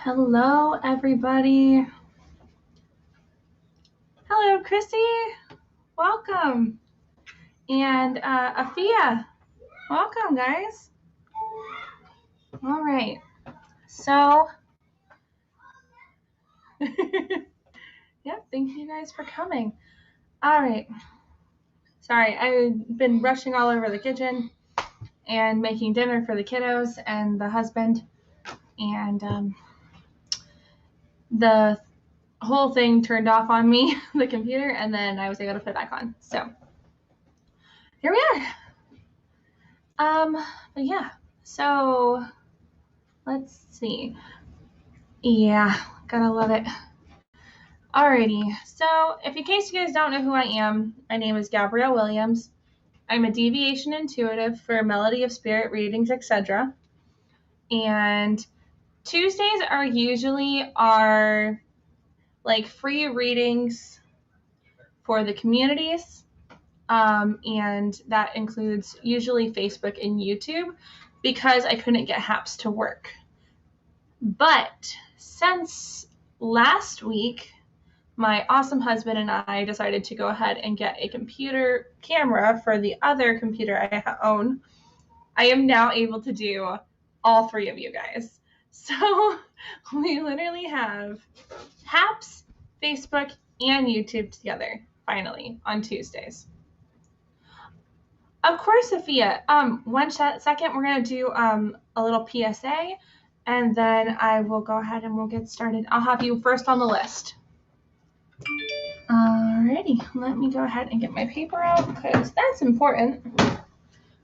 Hello, everybody. Hello, Chrissy. Welcome. And Afia. Welcome, guys. All right. So, thank you guys for coming. All right. Sorry, I've been rushing all over the kitchen and making dinner for the kiddos and the husband. And the whole thing turned off on me, the computer, and then I was able to put it back on. So, here we are. But yeah, so let's see. Yeah, gotta love it. Alrighty, so if in case you guys don't know who I am, my name is Gabrielle Williams. I'm a deviation intuitive for Melody of Spirit readings, etc. And Tuesdays are usually our free readings for the communities. And that includes usually Facebook and YouTube because I couldn't get HAPS to work. But since last week, my awesome husband and I decided to go ahead and get a computer camera for the other computer I own. I am now able to do all three of you guys. So we literally have HAPS, Facebook, and YouTube together, finally, on Tuesdays. Of course, Sophia. One second, we're going to do a little PSA, and then I will go ahead and we'll get started. I'll have you first on the list. Alrighty, let me go ahead and get my paper out because that's important.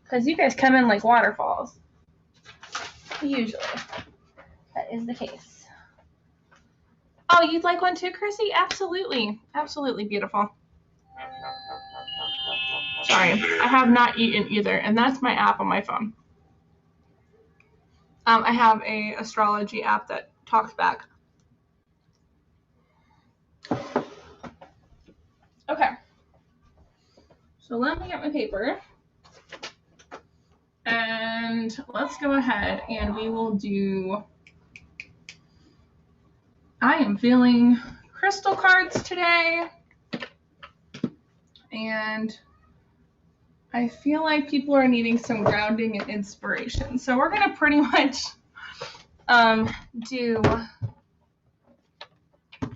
Because you guys come in like waterfalls. Usually, that is the case. Oh, you'd like one too, Chrissy? Absolutely. Absolutely beautiful. Sorry, I have not eaten either, and that's my app on my phone. I have a astrology app that talks back. Okay. So let me get my paper. And let's go ahead and we will do, I am feeling crystal cards today. And I feel like people are needing some grounding and inspiration. So we're going to pretty much do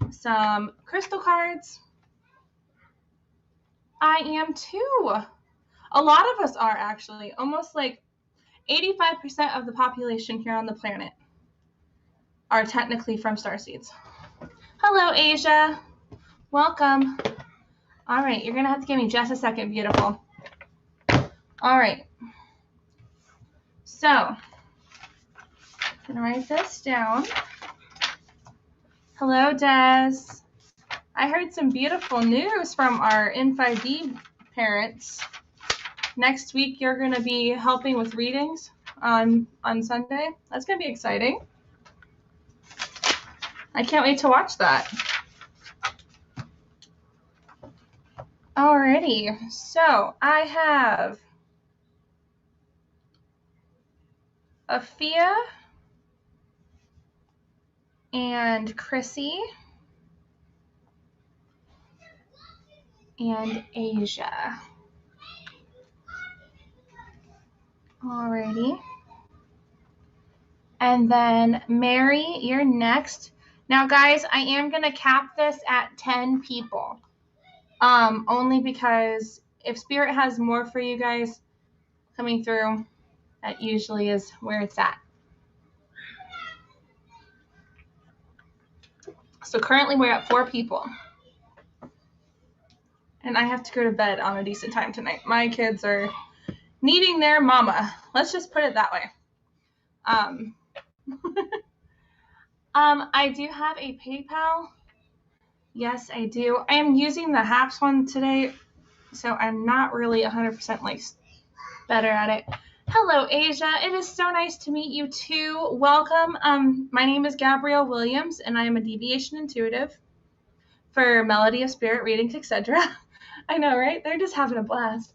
some crystal cards. I am too. A lot of us are actually. Almost like 85% of the population here on the planet are technically from starseeds. Hello, Asia. Welcome. All right, you're going to have to give me just a second, beautiful. All right. So, I'm going to write this down. Hello, Des. I heard some beautiful news from our N5D parents. Next week, you're going to be helping with readings on Sunday. That's going to be exciting. I can't wait to watch that. Alrighty, so I have Afia and Chrissy and Asia. Alrighty. And then Mary, you're next. Now, guys, I am going to cap this at 10 people. Only because if Spirit has more for you guys coming through, that usually is where it's at. So currently we're at 4 people. And I have to go to bed on a decent time tonight. My kids are needing their mama. Let's just put it that way. I do have a PayPal. Yes, I do. I am using the HAPS one today, so I'm not really 100% better at it. Hello, Asia. It is so nice to meet you too. Welcome. My name is Gabrielle Williams, and I am a deviation intuitive for Melody of Spirit readings, etc. I know, right? They're just having a blast.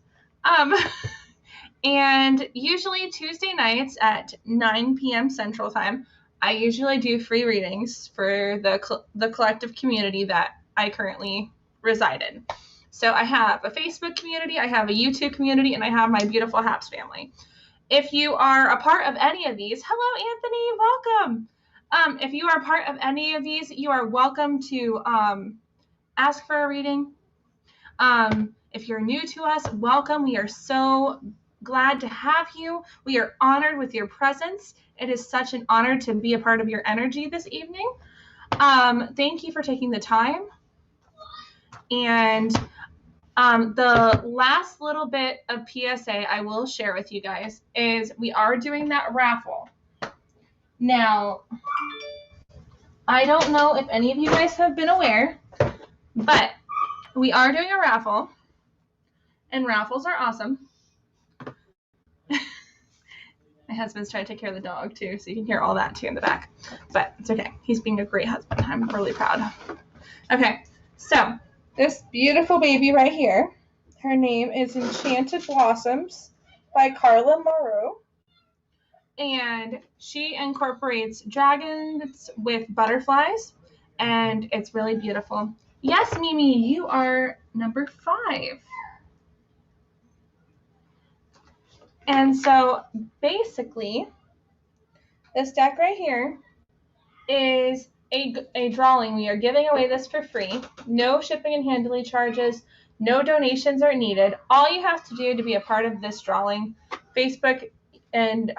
And usually Tuesday nights at 9 p.m. Central Time, I usually do free readings for the collective community that I currently reside in. So I have a Facebook community, I have a YouTube community, and I have my beautiful HAPS family. If you are a part of any of these, hello, Anthony, welcome. If you are a part of any of these, you are welcome to ask for a reading. If you're new to us, welcome. We are so glad to have you. We are honored with your presence. It is such an honor to be a part of your energy this evening. Thank you for taking the time. And the last little bit of PSA I will share with you guys is we are doing that raffle. Now, I don't know if any of you guys have been aware, but we are doing a raffle, and raffles are awesome. My husband's trying to take care of the dog too, so you can hear all that too in the back, but it's okay. He's being a great husband. I'm really proud. Okay, so this beautiful baby right here, her name is Enchanted Blossoms by Carla Moreau, and she incorporates dragons with butterflies, and it's really beautiful. Yes, Mimi, you are number 5. And so basically, this deck right here is a drawing. We are giving away this for free. No shipping and handling charges. No donations are needed. All you have to do to be a part of this drawing, Facebook and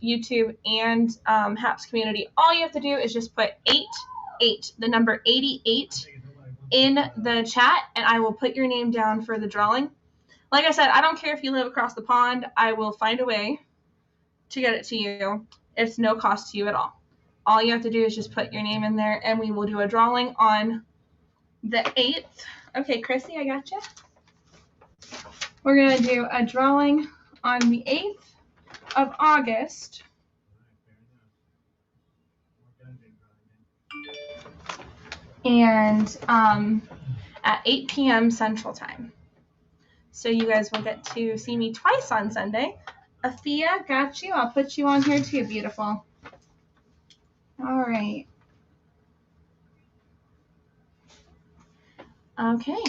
YouTube and HAPS community, all you have to do is just put 88, the number 88, in the chat, and I will put your name down for the drawing. Like I said, I don't care if you live across the pond. I will find a way to get it to you. It's no cost to you at all. All you have to do is just put your name in there, and we will do a drawing on the 8th. Okay, Chrissy, I got you. We're going to do a drawing on the 8th of August. And at 8 p.m. Central Time. So you guys will get to see me twice on Sunday. Athea, got you. I'll put you on here too, beautiful. All right. Okay.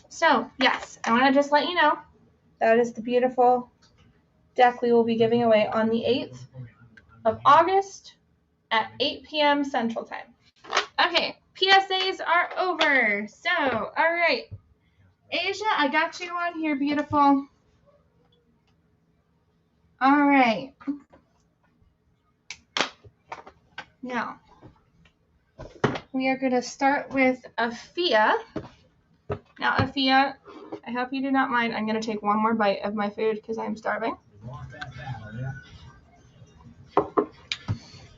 So, yes, I want to just let you know that is the beautiful deck we will be giving away on the 8th of August at 8 p.m. Central Time. Okay, PSAs are over. So, all right. Asia, I got you on here, beautiful. All right. Now, we are going to start with Athea. Now, Athea, I hope you do not mind. I'm going to take one more bite of my food because I'm starving.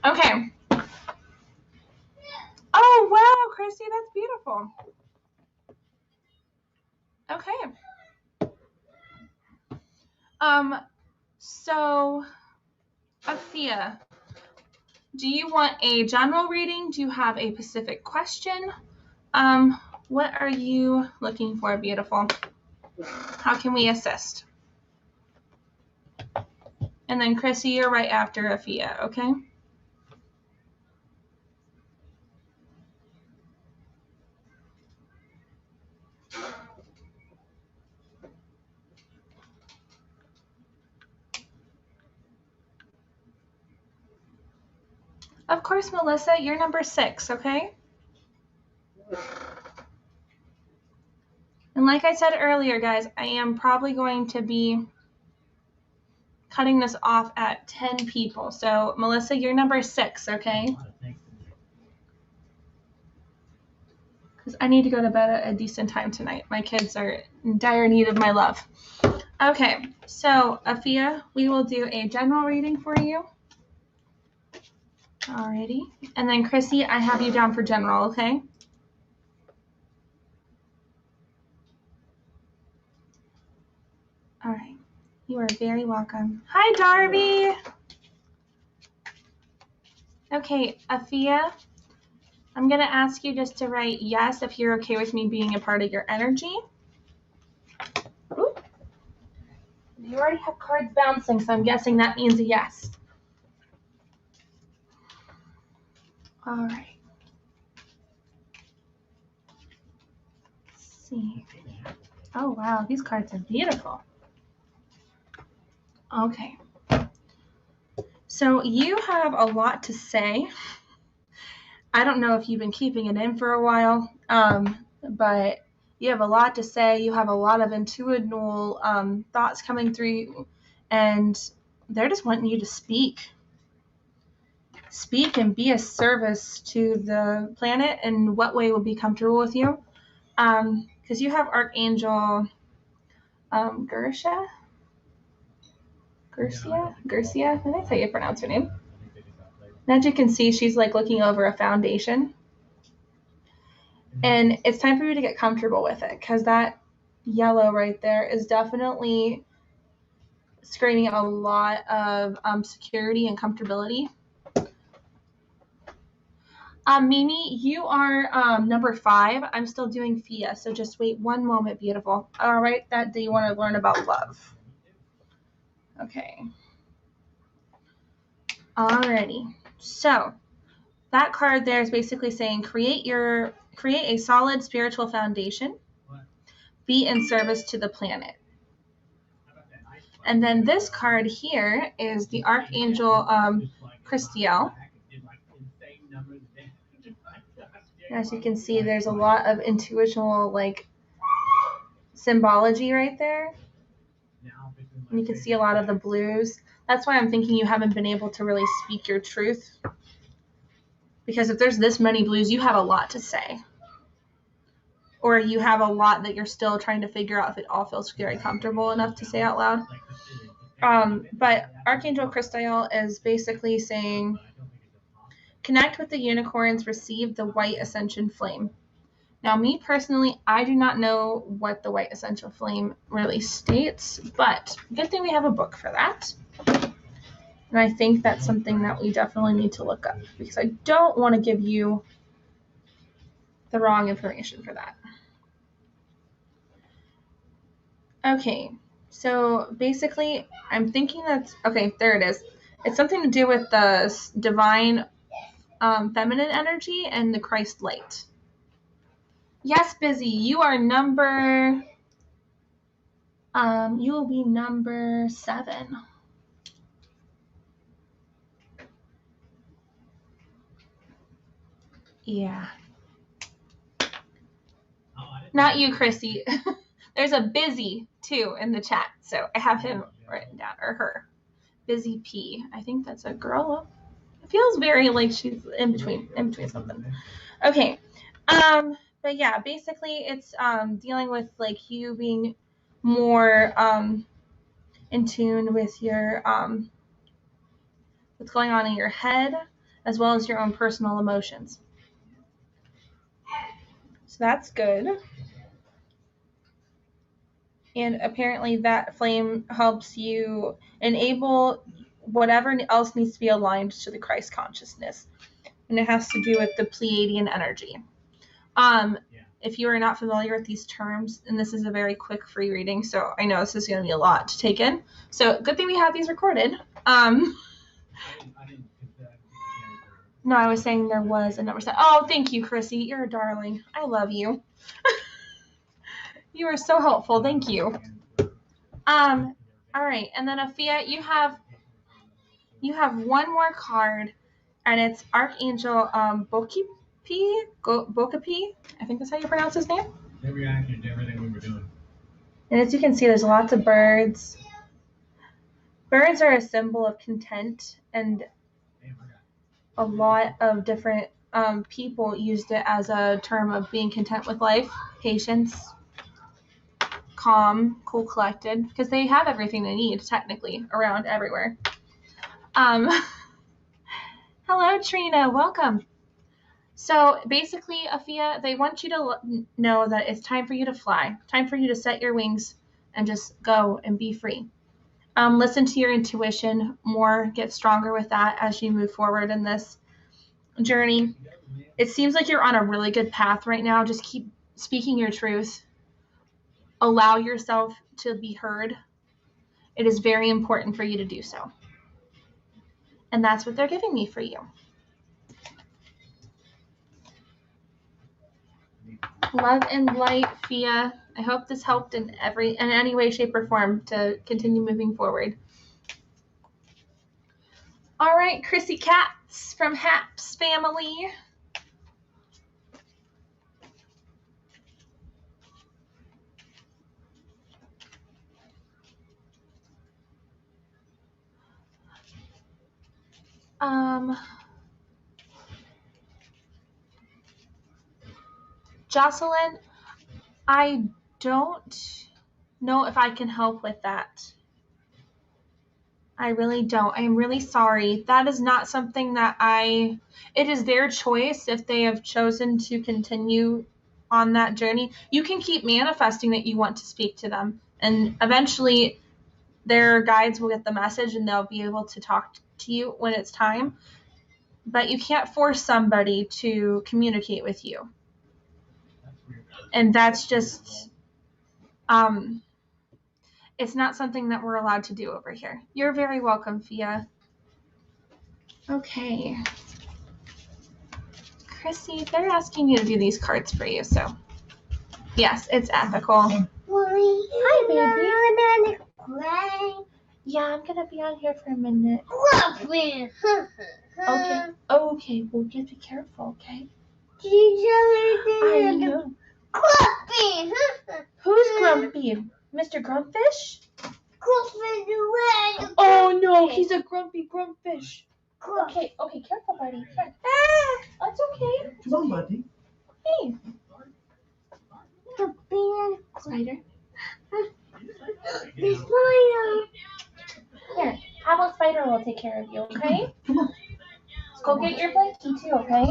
Okay. Oh, wow, Christy, that's beautiful. Okay. So, Athea, do you want a general reading? Do you have a specific question? What are you looking for, beautiful? How can we assist? And then, Chrissy, you're right after Athea, okay? Of course, Melissa, you're number 6, okay? And like I said earlier, guys, I am probably going to be cutting this off at 10 people. So, Melissa, you're number 6, okay? Because I need to go to bed at a decent time tonight. My kids are in dire need of my love. Okay, so, Athea, we will do a general reading for you. Alrighty. And then, Chrissy, I have you down for general, okay? All right. You are very welcome. Hi, Darby. Okay, Athea, I'm going to ask you just to write yes if you're okay with me being a part of your energy. Ooh. You already have cards bouncing, so I'm guessing that means a yes. All right. Let's see. Oh, wow. These cards are beautiful. Okay. So you have a lot to say. I don't know if you've been keeping it in for a while, but you have a lot to say. You have a lot of intuitive thoughts coming through, and they're just wanting you to speak. Speak and be a service to the planet in what way would be comfortable with you. Because you have Archangel Gercia, I think that's how you pronounce her name. And as you can see, she's like looking over a foundation. And it's time for you to get comfortable with it, because that yellow right there is definitely screaming a lot of security and comfortability. Mimi, you are number 5. I'm still doing Fia, so just wait one moment, beautiful. All right, that day you want to learn about love. Okay. Alrighty. So that card there is basically saying create a solid spiritual foundation. Be in service to the planet. And then this card here is the Archangel Christiel. As you can see, there's a lot of intuitional like symbology right there. And you can see a lot of the blues. That's why I'm thinking you haven't been able to really speak your truth. Because if there's this many blues, you have a lot to say. Or you have a lot that you're still trying to figure out if it all feels very comfortable enough to say out loud. But Archangel Christiel is basically saying, connect with the unicorns, receive the white ascension flame. Now, me personally, I do not know what the white essential flame really states, but good thing we have a book for that. And I think that's something that we definitely need to look up, because I don't want to give you the wrong information for that. Okay, so basically, I'm thinking that's, okay, there it is. It's something to do with the divine feminine energy and the Christ light. Yes, Busy, you are number, you will be number 7. Yeah. Not you, Chrissy. There's a Busy, too, in the chat, so I have him written down, or her. Busy P. I think that's a girl. It feels very like she's in between something. Okay. But yeah, basically it's dealing with like you being more in tune with your what's going on in your head, as well as your own personal emotions. So that's good. And apparently that flame helps you enable whatever else needs to be aligned to the Christ consciousness. And it has to do with the Pleiadian energy. If you are not familiar with these terms, and this is a very quick free reading, so I know this is going to be a lot to take in. So good thing we have these recorded. No, I was saying there was a number 7. Oh, thank you, Chrissy. You're a darling. I love you. You are so helpful. Thank you. All right, and then Afia, you have one more card, and it's Archangel Bokapi. I think that's how you pronounce his name. Their reaction to everything we were doing. And as you can see, there's lots of birds. Birds are a symbol of content, and a lot of different people used it as a term of being content with life, patience, calm, cool, collected, because they have everything they need, technically, around everywhere. Hello, Trina. Welcome. So basically, Afia, they want you to know that it's time for you to fly, time for you to set your wings and just go and be free. Listen to your intuition more, get stronger with that as you move forward in this journey. It seems like you're on a really good path right now. Just keep speaking your truth. Allow yourself to be heard. It is very important for you to do so. And that's what they're giving me for you. Love and light, Fia. I hope this helped in any way, shape, or form to continue moving forward. All right, Chrissy Katz from Haps family. Jocelyn, I don't know if I can help with that. I really don't. I am really sorry. That is not something that it is their choice if they have chosen to continue on that journey. You can keep manifesting that you want to speak to them, and eventually their guides will get the message and they'll be able to talk to you when it's time. But you can't force somebody to communicate with you. And that's just, it's not something that we're allowed to do over here. You're very welcome, Fia. Okay. Chrissy, they're asking you to do these cards for you, so yes, it's ethical. Mommy, hi, baby. Play. Yeah, I'm gonna be on here for a minute. Grumpy. Okay, well, just be careful, okay? I know. Grumpy. Who's grumpy? Mr. Grumpfish? Grumpy. Oh no, he's a grumpy grumpfish. Okay, careful, buddy. Here. That's okay. Come on, buddy. Hey, Grumpy. Spider. The spider. Here, how about Spider will take care of you, okay? Go get your blankie too, okay?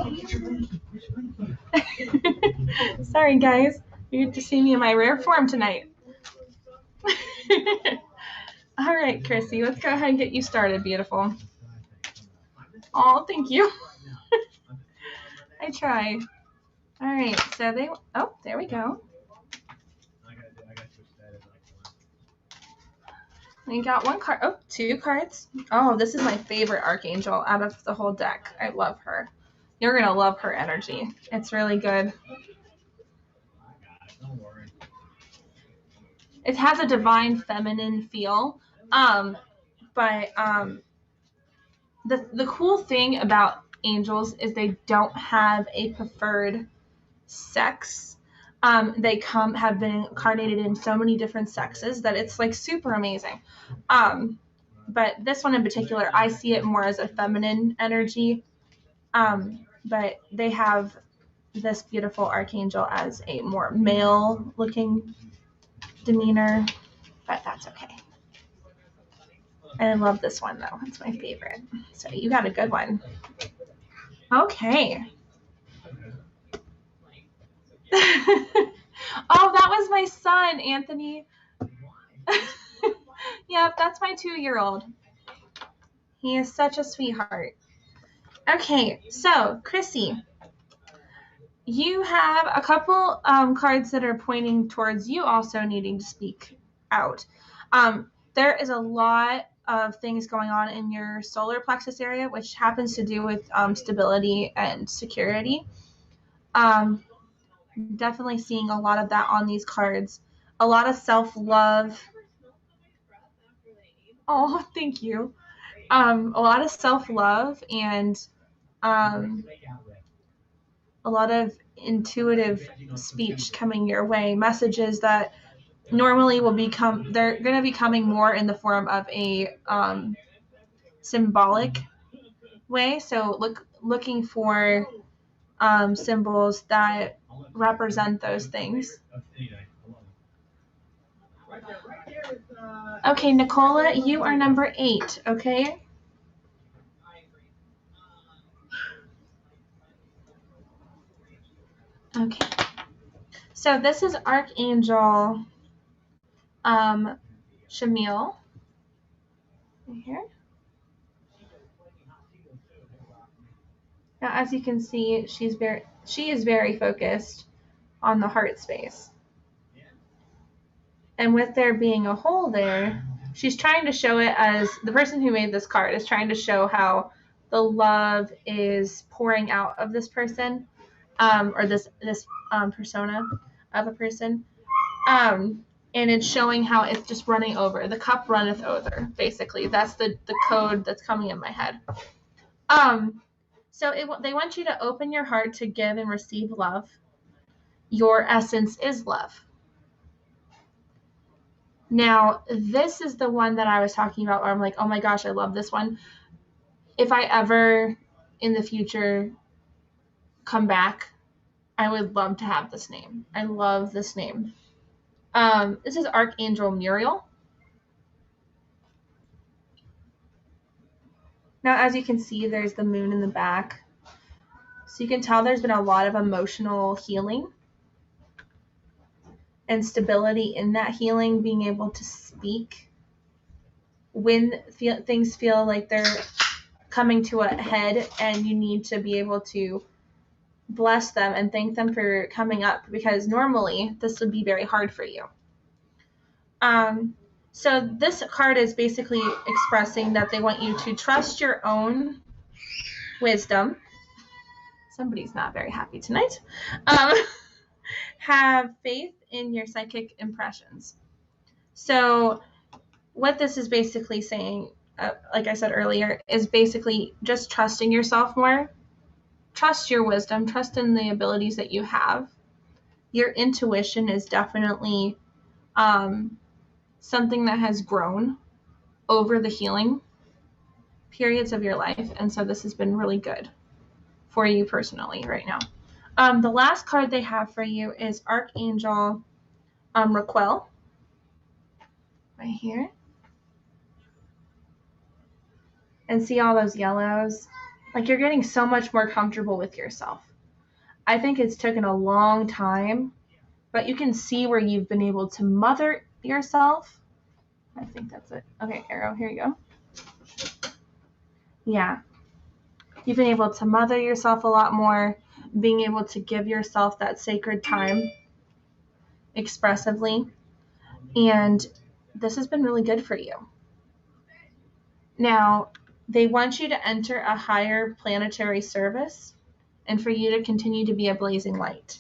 Sorry, guys. You get to see me in my rare form tonight. All right, Chrissy, let's go ahead and get you started, beautiful. Oh, thank you. I try. All right, so there we go. We got one card. Oh, two cards. Oh, this is my favorite Archangel out of the whole deck. I love her. You're going to love her energy. It's really good. It has a divine feminine feel. But the cool thing about angels is they don't have a preferred sex. They have been incarnated in so many different sexes that it's like super amazing. But this one in particular, I see it more as a feminine energy. But they have this beautiful Archangel as a more male looking demeanor, but that's okay. I love this one though. It's my favorite. So you got a good one. Okay. Oh, that was my son, Anthony. Yeah, that's my 2-year-old. He is such a sweetheart. Okay, so Chrissy, you have a couple cards that are pointing towards you also needing to speak out. There is a lot of things going on in your solar plexus area, which happens to do with stability and security. Definitely seeing a lot of that on these cards. A lot of self-love. Oh, thank you. A lot of self-love and a lot of intuitive speech coming your way. Messages that normally they're going to be coming more in the form of a symbolic way. So looking for symbols that represent those things. Okay, Nicola, you are number 8, okay? Okay. So this is Archangel Shamil. Right here. Now, as you can see, she is very focused on the heart space. And with there being a hole there, she's trying to show it as the person who made this card is trying to show how the love is pouring out of this person. or this persona of a person. And it's showing how it's just running over. The cup runneth over, basically. That's the code that's coming in my head. So they want you to open your heart to give and receive love. Your essence is love. Now, this is the one that I was talking about where I'm like, oh my gosh, I love this one. If I ever in the future come back, I would love to have this name. I love this name. This is Archangel Muriel. Now, as you can see, there's the moon in the back. So you can tell there's been a lot of emotional healing and stability in that healing, being able to speak when things feel like they're coming to a head and you need to be able to bless them and thank them for coming up, because normally this would be very hard for you. So this card is basically expressing that they want you to trust your own wisdom. Somebody's not very happy tonight. Have faith in your psychic impressions. So what this is basically saying, like I said earlier, is basically just trusting yourself more. Trust your wisdom. Trust in the abilities that you have. Your intuition is definitely something that has grown over the healing periods of your life. And so this has been really good for you personally right now. The last card they have for you is Archangel Raquel. Right here. And see all those yellows? Like, you're getting so much more comfortable with yourself. I think it's taken a long time, but you can see where you've been able to mother yourself. I think that's it. Okay, arrow, here you go. Yeah. You've been able to mother yourself a lot more, being able to give yourself that sacred time expressively. And this has been really good for you. Now, they want you to enter a higher planetary service and for you to continue to be a blazing light.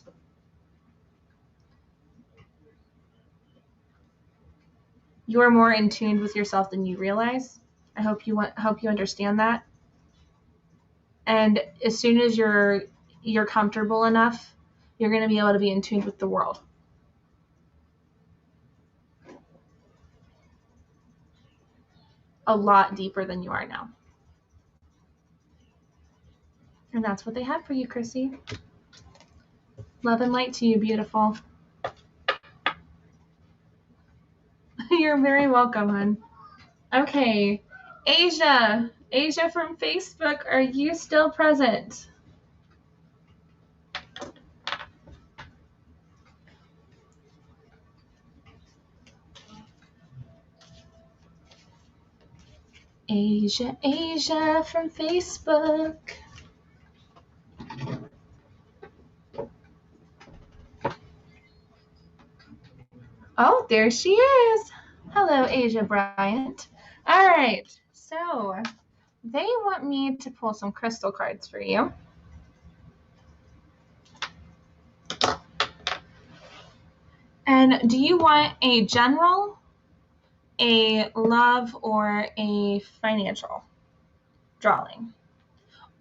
You are more in tune with yourself than you realize. I hope you understand that. And as soon as you're comfortable enough, you're going to be able to be in tune with the world. A lot deeper than you are now. And that's what they have for you, Chrissy. Love and light to you, beautiful. You're very welcome, hon. Okay, Asia from Facebook, are you still present? Asia from Facebook. Oh, there she is. Hello, Asia Bryant. All right, so they want me to pull some crystal cards for you. And do you want a general, a love, or a financial drawing?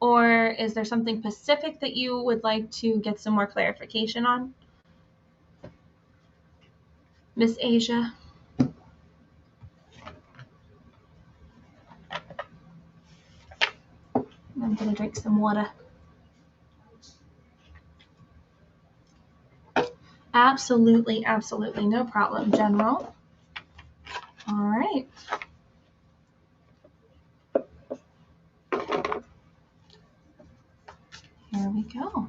Or is there something specific that you would like to get some more clarification on? Miss Asia? I'm going to drink some water. Absolutely, absolutely. No problem, General. All right. Here we go.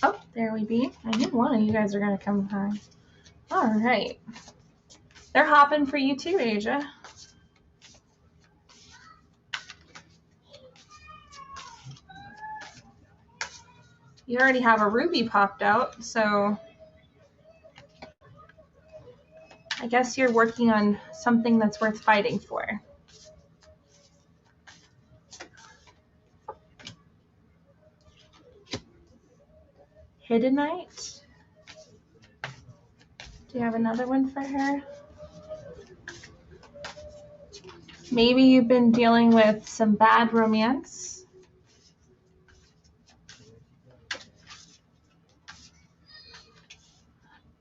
Oh, there we be. I knew one of you guys are going to come by. All right. They're hopping for you too, Asia. You already have a ruby popped out, so I guess you're working on something that's worth fighting for. Hiddenite. Do you have another one for her? Maybe you've been dealing with some bad romance.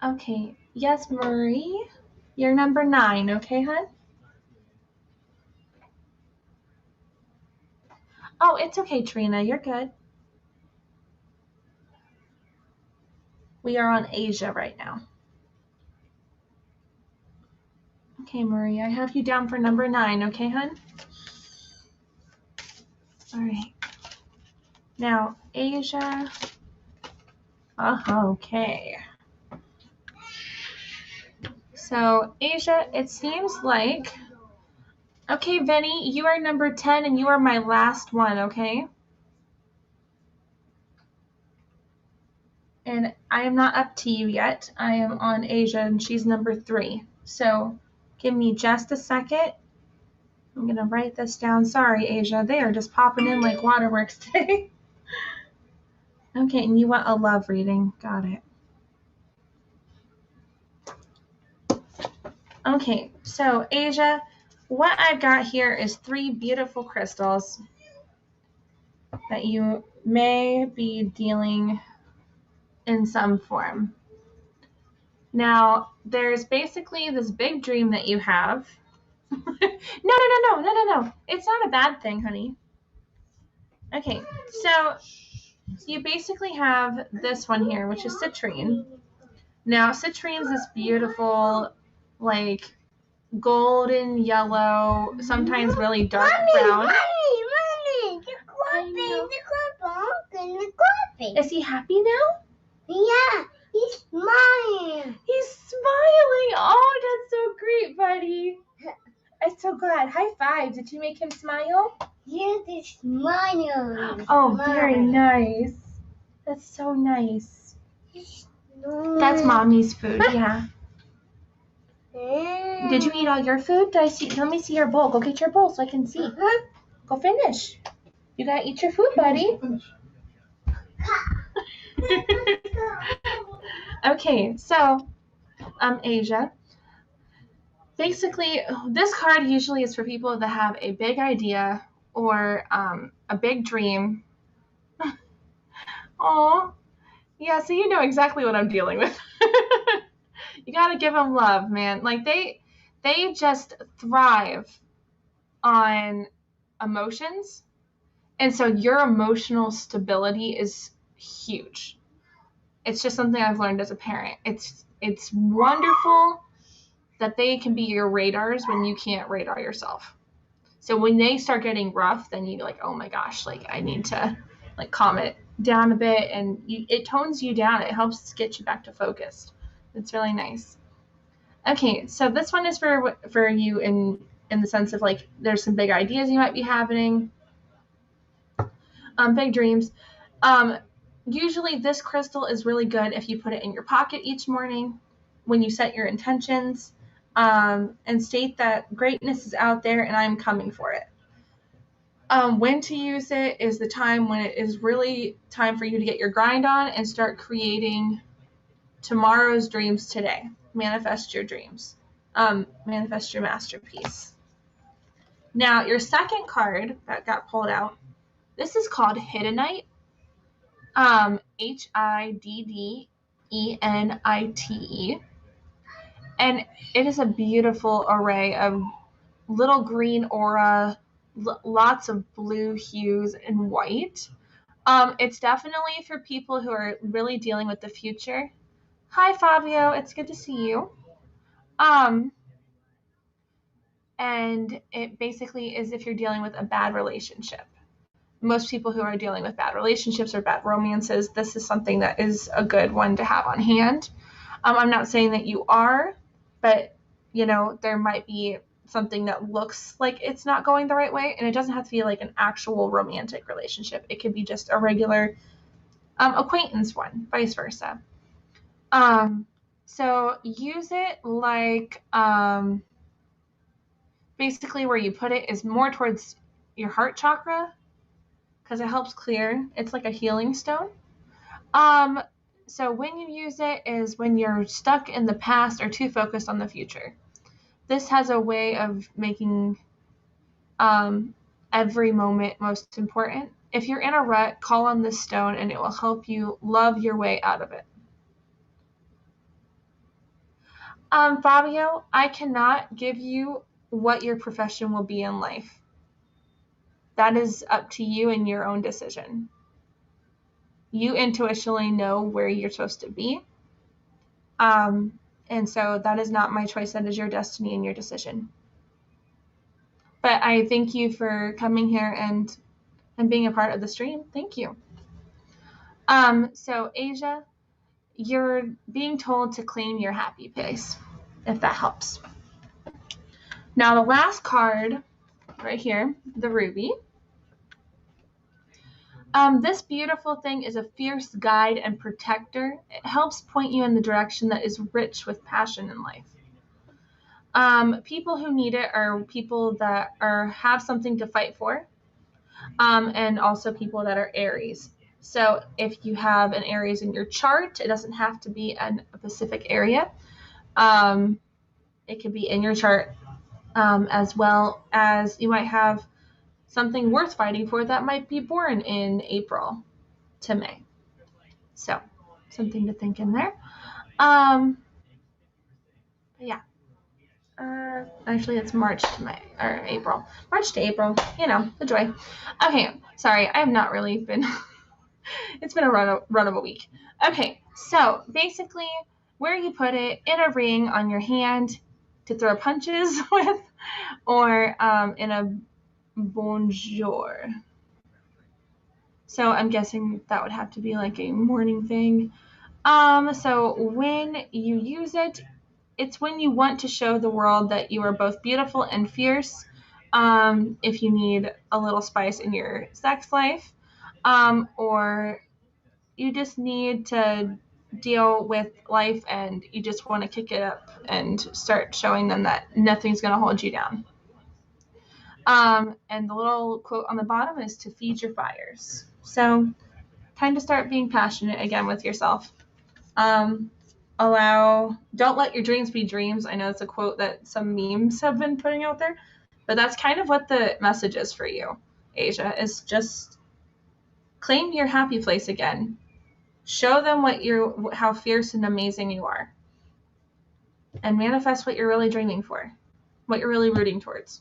Okay. Yes, Marie. You're number 9, okay, hon? Oh, it's okay, Trina. You're good. We are on Asia right now. Okay, Marie, I have you down for number 9, okay, hon? All right. Now, Asia. Okay. So, Asia, it seems like... Okay, Vinny, you are number 10 and you are my last one, okay? And I am not up to you yet. I am on Asia and she's number 3. So give me just a second. I'm going to write this down. Sorry, Asia. They are just popping in like waterworks today. Okay, and you want a love reading. Got it. Okay, so Asia, what I've got here is 3 beautiful crystals that you may be dealing in some form. Now, there's basically this big dream that you have. No. It's not a bad thing, honey. Okay, so you basically have this one here, which is citrine. Now, citrine is this beautiful, like, golden yellow, sometimes really dark brown. Mommy, the coffee. Is he happy now? Yeah, he's smiling. He's smiling. Oh, that's so great, buddy. I'm so glad. High five. Did you make him smile? Yes, he's smiling. Oh, very nice. That's so nice. That's Mommy's food, yeah. Did you eat all your food? Let me see your bowl. Go get your bowl so I can see. Go finish. You gotta eat your food, buddy. Okay, so, Asia. Basically, this card usually is for people that have a big idea or a big dream. Aw. Yeah, so you know exactly what I'm dealing with. You gotta give them love, man. Like, they just thrive on emotions. And so your emotional stability is huge. It's just something I've learned as a parent. It's wonderful that they can be your radars when you can't radar yourself. So when they start getting rough, then you're like, oh my gosh, like I need to like calm it down a bit, and it tones you down. It helps get you back to focused. It's really nice. Okay, so this one is for you in the sense of like there's some big ideas you might be having, big dreams. Usually this crystal is really good if you put it in your pocket each morning when you set your intentions, and state that greatness is out there and I'm coming for it. When to use it is the time when it is really time for you to get your grind on and start creating tomorrow's dreams today. Manifest your dreams. Manifest your masterpiece. Now, your second card that got pulled out, this is called Hiddenite. Hiddenite. And it is a beautiful array of little green aura, lots of blue hues and white. It's definitely for people who are really dealing with the future. Hi, Fabio. It's good to see you. And it basically is if you're dealing with a bad relationship. Most people who are dealing with bad relationships or bad romances, this is something that is a good one to have on hand. I'm not saying that you are, but, you know, there might be something that looks like it's not going the right way, and it doesn't have to be like an actual romantic relationship. It could be just a regular acquaintance one, vice versa. So use it like basically where you put it is more towards your heart chakra because it helps clear. It's like a healing stone. So when you use it is when you're stuck in the past or too focused on the future. This has a way of making every moment most important. If you're in a rut, call on this stone and it will help you love your way out of it. Fabio, I cannot give you what your profession will be in life. That is up to you and your own decision. You intuitionally know where you're supposed to be. And so that is not my choice. That is your destiny and your decision. But I thank you for coming here and being a part of the stream. Thank you. So Asia, you're being told to claim your happy place, if that helps. Now the last card right here, the ruby. This beautiful thing is a fierce guide and protector. It helps point you in the direction that is rich with passion in life. People who need it are people that have something to fight for, and also people that are Aries. So if you have an Aries in your chart, it doesn't have to be a specific area. It could be in your chart, as well as you might have something worth fighting for that might be born in April to May. So something to think in there. Yeah. Actually, it's March to May, or April. March to April, you know, the joy. Okay, sorry, I have not really been, it's been a run of a week. Okay, so basically, where you put it, in a ring on your hand to throw punches with, or in a bonjour. So I'm guessing that would have to be like a morning thing. So when you use it, it's when you want to show the world that you are both beautiful and fierce. If you need a little spice in your sex life, or you just need to deal with life and you just want to kick it up and start showing them that nothing's going to hold you down. And the little quote on the bottom is to feed your fires. So time to start being passionate again with yourself. Don't let your dreams be dreams. I know it's a quote that some memes have been putting out there, but that's kind of what the message is for you, Asia, is just claim your happy place again. Show them how fierce and amazing you are, and manifest what you're really dreaming for, what you're really rooting towards.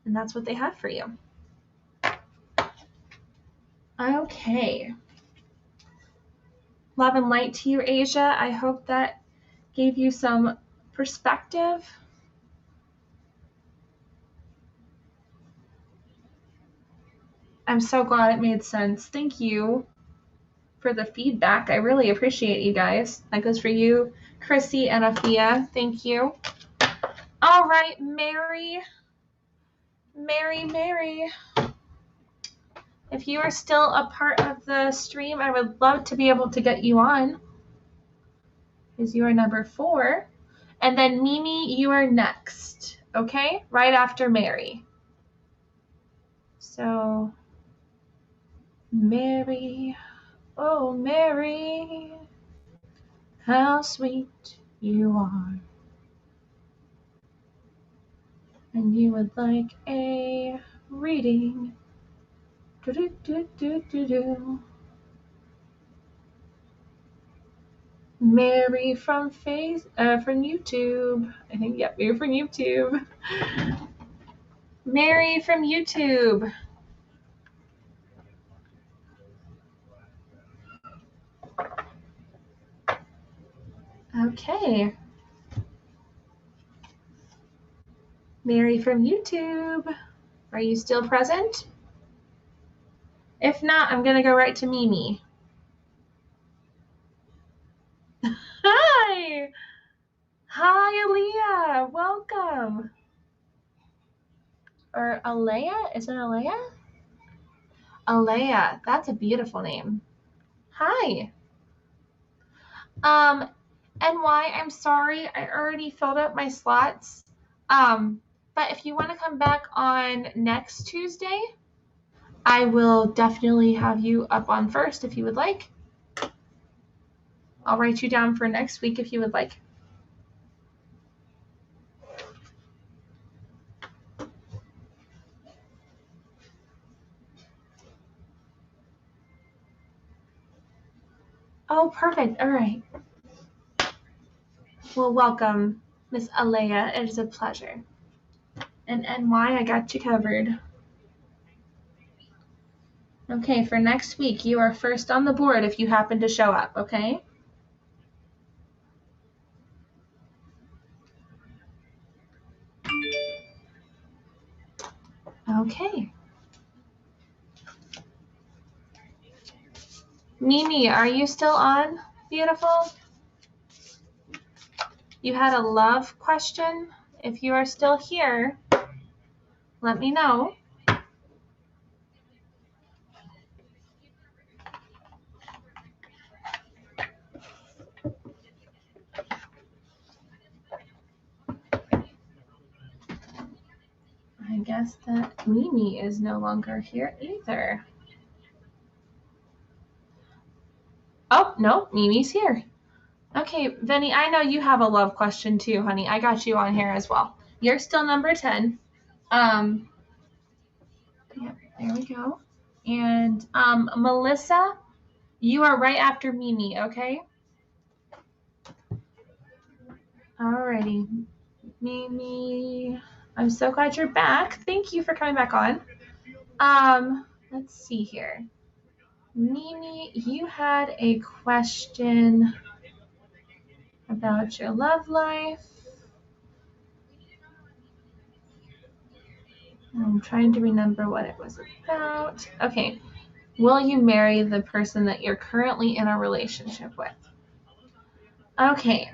And that's what they have for you. Okay. Love and light to you, Asia. I hope that gave you some perspective. I'm so glad it made sense. Thank you for the feedback. I really appreciate you guys. That goes for you, Chrissy and Afia. Thank you. All right, Mary. If you are still a part of the stream, I would love to be able to get you on, because you are number 4. And then Mimi, you are next, okay? Right after Mary. So, Mary, oh Mary, how sweet you are. And you would like a reading. Mary from YouTube. I think, yep, Mary from YouTube. Mary from YouTube. Okay. Mary from YouTube. Are you still present? If not, I'm going to go right to Mimi. Hi. Hi, Aaliyah. Welcome. Or Alea? Is it Alea? Alea. That's a beautiful name. Hi. NY, I'm sorry. I already filled up my slots. But if you want to come back on next Tuesday, I will definitely have you up on first if you would like. I'll write you down for next week if you would like. Oh, perfect. All right. Well, welcome, Miss Alea. It is a pleasure. And NY, I got you covered. Okay, for next week, you are first on the board if you happen to show up, okay? Okay. Mimi, are you still on? Beautiful. You had a love question. If you are still here, let me know. I guess that Mimi is no longer here either. Oh, no, Mimi's here. Okay, Vinny, I know you have a love question too, honey. I got you on here as well. You're still number 10. Yeah, there we go. And Melissa, you are right after Mimi, okay? Alrighty. Mimi, I'm so glad you're back. Thank you for coming back on. Let's see here. Mimi, you had a question about your love life. I'm trying to remember what it was about. Okay. Will you marry the person that you're currently in a relationship with? Okay.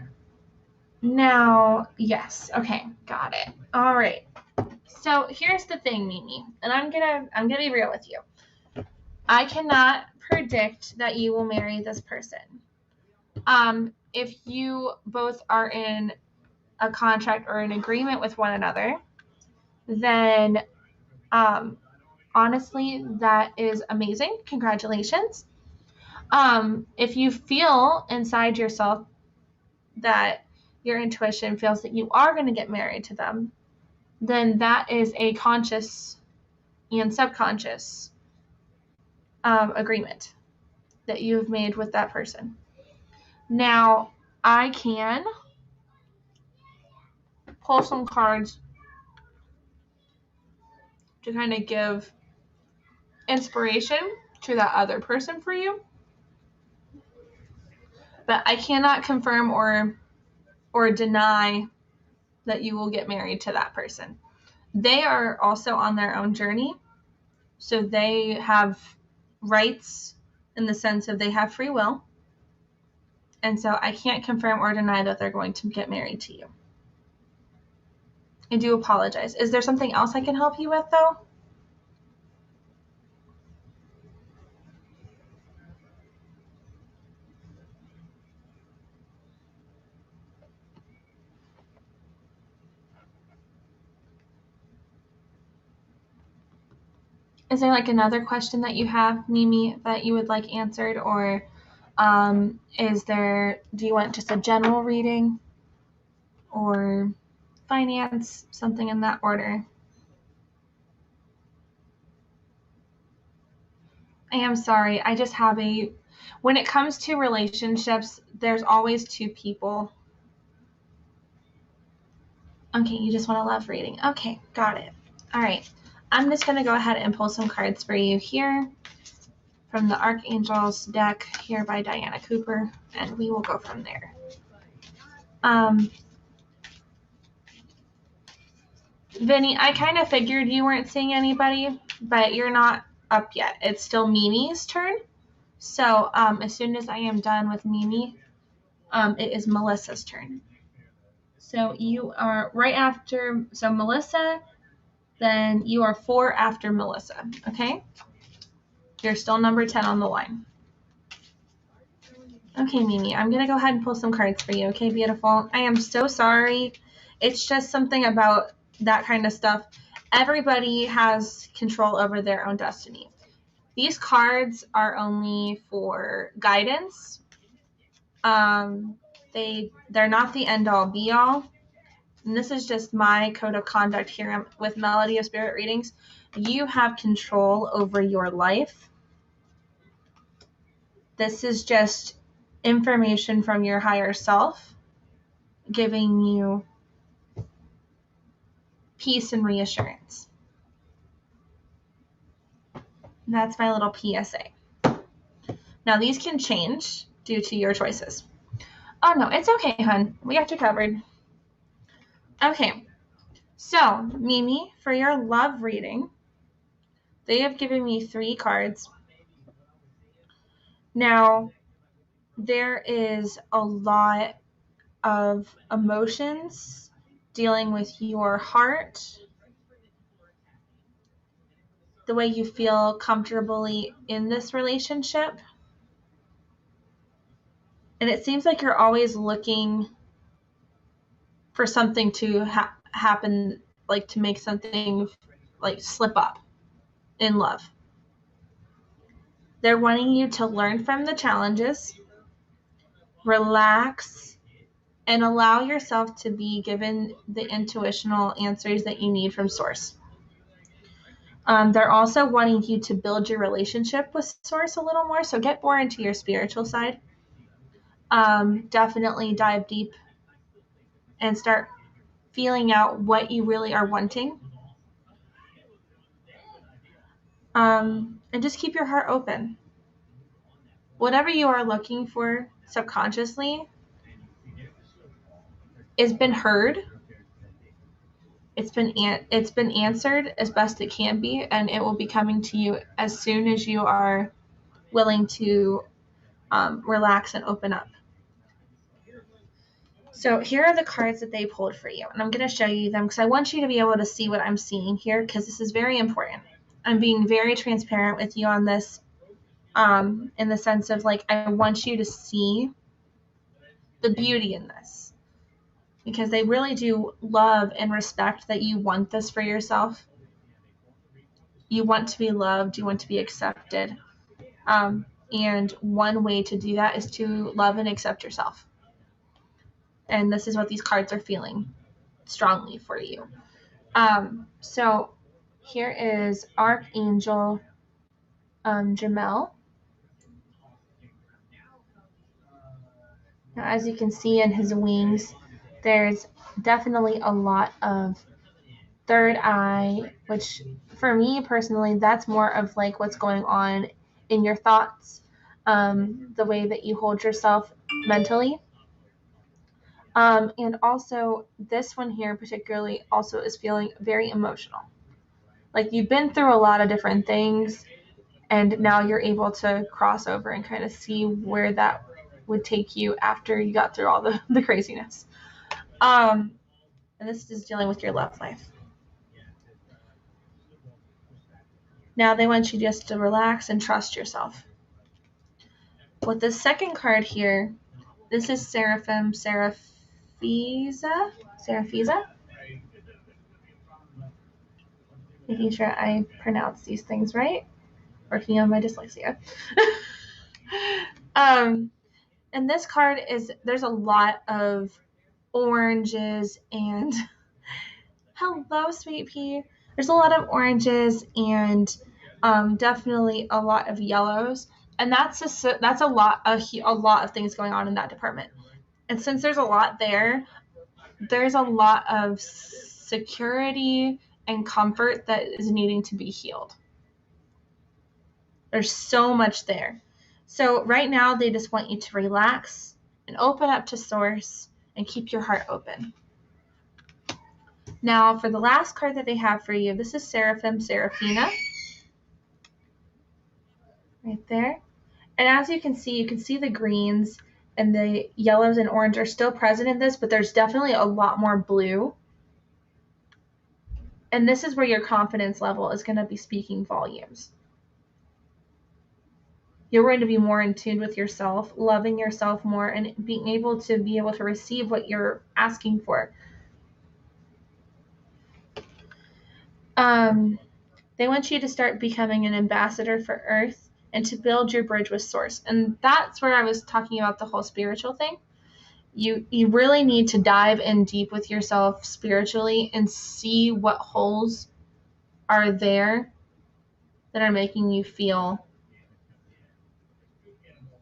Now, yes. Okay, got it. All right. So here's the thing, Mimi, and I'm gonna be real with you. I cannot predict that you will marry this person. If you both are in a contract or an agreement with one another, then honestly, that is amazing. Congratulations. If you feel inside yourself that your intuition feels that you are going to get married to them, then that is a conscious and subconscious agreement that you've made with that person. Now, I can pull some cards to kind of give inspiration to that other person for you, but I cannot confirm or deny that you will get married to that person. They are also on their own journey, so they have rights in the sense of they have free will, and so I can't confirm or deny that they're going to get married to you. I do apologize. Is there something else I can help you with, though? Is there like another question that you have, Mimi, that you would like answered, or do you want just a general reading or finance, something in that order? I am sorry. I just have when it comes to relationships, there's always two people. Okay, you just want a love reading. Okay, got it. All right. I'm just going to go ahead and pull some cards for you here from the Archangels deck here by Diana Cooper, and we will go from there. Vinny, I kind of figured you weren't seeing anybody, but you're not up yet. It's still Mimi's turn. So as soon as I am done with Mimi, it is Melissa's turn. So you are right after, so Melissa, then you are 4 after Melissa, okay? You're still number 10 on the line. Okay, Mimi, I'm going to go ahead and pull some cards for you, okay, beautiful? I am so sorry. It's just something about that kind of stuff. Everybody has control over their own destiny. These cards are only for guidance They're not the end all be all. And this is just my code of conduct here with Melody of Spirit readings. You have control over your life. This is just information from your higher self giving you peace and reassurance. And that's my little PSA. Now these can change due to your choices. Oh no, it's okay, hun. We got you covered. Okay, so Mimi, for your love reading, they have given me 3 cards. Now, there is a lot of emotions dealing with your heart, the way you feel comfortably in this relationship. And it seems like you're always looking for something to happen, like to make something like slip up in love. They're wanting you to learn from the challenges, relax, and allow yourself to be given the intuitional answers that you need from Source. They're also wanting you to build your relationship with Source a little more, so get more into your spiritual side. Definitely dive deep and start feeling out what you really are wanting. And just keep your heart open. Whatever you are looking for subconsciously has been heard. It's been answered as best it can be, and it will be coming to you as soon as you are willing to relax and open up. So here are the cards that they pulled for you, and I'm going to show you them because I want you to be able to see what I'm seeing here because this is very important. I'm being very transparent with you on this in the sense of like I want you to see the beauty in this because they really do love and respect that you want this for yourself. You want to be loved. You want to be accepted. And one way to do that is to love and accept yourself. And this is what these cards are feeling strongly for you. So here is Archangel Jamel. Now, as you can see in his wings, there's definitely a lot of third eye, which for me personally, that's more of like what's going on in your thoughts, the way that you hold yourself mentally. And also this one here particularly also is feeling very emotional. Like you've been through a lot of different things and now you're able to cross over and kind of see where that would take you after you got through all the craziness. And this is dealing with your love life. Now they want you just to relax and trust yourself. With the second card here, this is Seraphim Seraphiza. Making sure I pronounce these things right. Working on my dyslexia. And this card is, there's a lot of oranges and hello, sweet pea. There's a lot of oranges and definitely a lot of yellows. And that's a lot of things going on in that department. And since there's a lot there, there's a lot of security and comfort that is needing to be healed. There's so much there. So right now, they just want you to relax and open up to Source and keep your heart open. Now, for the last card that they have for you, this is Seraphim Seraphina. Right there. And as you can see the greens and the yellows and orange are still present in this, but there's definitely a lot more blue. And this is where your confidence level is going to be speaking volumes. You're going to be more in tune with yourself, loving yourself more, and being able to receive what you're asking for. They want you to start becoming an ambassador for Earth and to build your bridge with source. And that's where I was talking about the whole spiritual thing. You really need to dive in deep with yourself spiritually and see what holes are there that are making you feel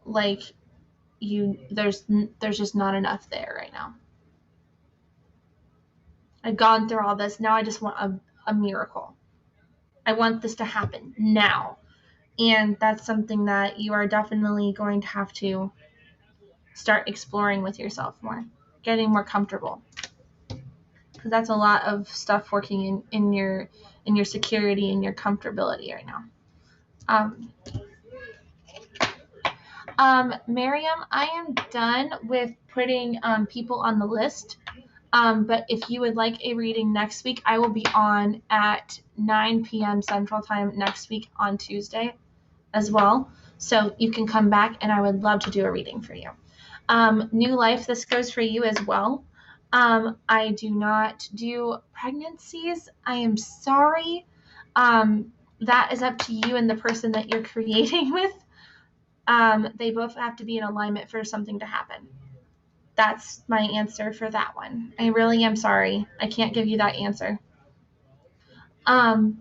like there's just not enough there right now. I've gone through all this. Now I just want a miracle. I want this to happen now. And that's something that you are definitely going to have to start exploring with yourself more, getting more comfortable. Because that's a lot of stuff working in your security and your comfortability right now. Miriam, I am done with putting people on the list. But if you would like a reading next week, I will be on at 9 p.m. Central Time next week on Tuesday as well. So you can come back and I would love to do a reading for you. New Life, this goes for you as well. I do not do pregnancies. I am sorry. That is up to you and the person that you're creating with. They both have to be in alignment for something to happen. That's my answer for that one. I really am sorry. I can't give you that answer. And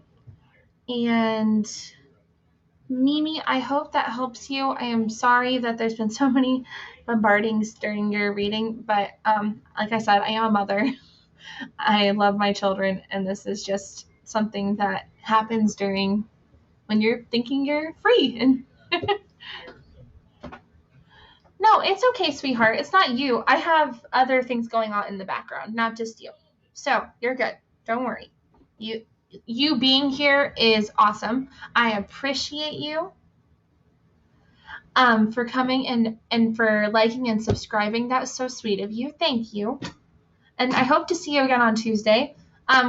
Mimi, I hope that helps you. I am sorry that there's been so many bombardings during your reading, but like I said, I am a mother. I love my children, and this is just something that happens during when you're thinking you're free. And no, it's okay, sweetheart. It's not you. I have other things going on in the background, not just you. So you're good. Don't worry. You being here is awesome. I appreciate you for coming and for liking and subscribing. That was so sweet of you. Thank you. And I hope to see you again on Tuesday.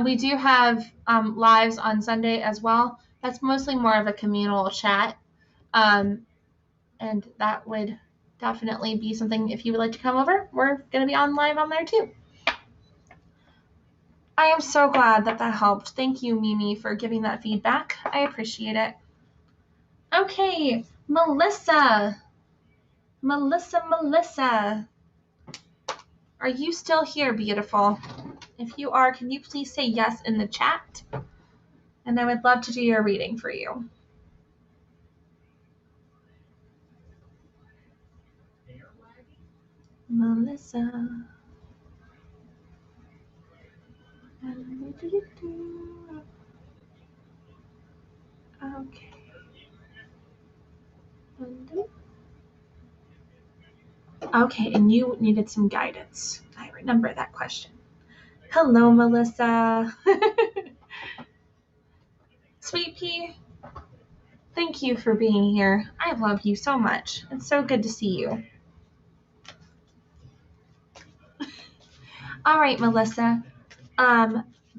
We do have lives on Sunday as well. That's mostly more of a communal chat. And that would definitely be something if you would like to come over. We're going to be on live on there too. I am so glad that helped. Thank you, Mimi, for giving that feedback. I appreciate it. Okay, Melissa. Melissa. Are you still here, beautiful? If you are, can you please say yes in the chat? And I would love to do your reading for you. Melissa. Okay. Okay, and you needed some guidance. I remember that question. Hello, Melissa. Sweet Pea, thank you for being here. I love you so much. It's so good to see you. All right, Melissa.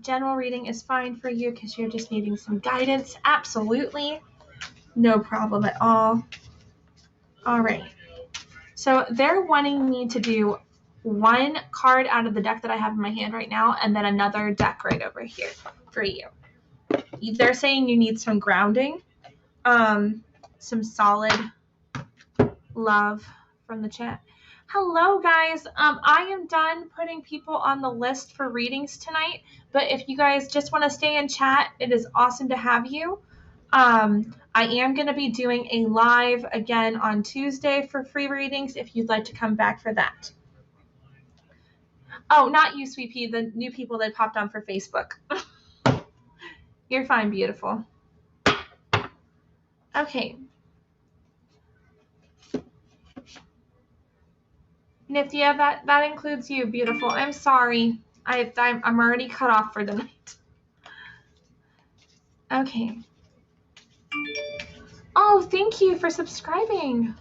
General reading is fine for you because you're just needing some guidance. Absolutely. No problem at all. All right. So they're wanting me to do one card out of the deck that I have in my hand right now and then another deck right over here for you. They're saying you need some grounding, some solid love from the chat. Hello, guys. I am done putting people on the list for readings tonight, but if you guys just want to stay in chat, it is awesome to have you. I am going to be doing a live again on Tuesday for free readings if you'd like to come back for that. Oh, not you, Sweet Pea, the new people that popped on for Facebook. You're fine, beautiful. Okay. Nithya, that includes you, beautiful. I'm sorry. I'm already cut off for the night. Okay. Oh, thank you for subscribing.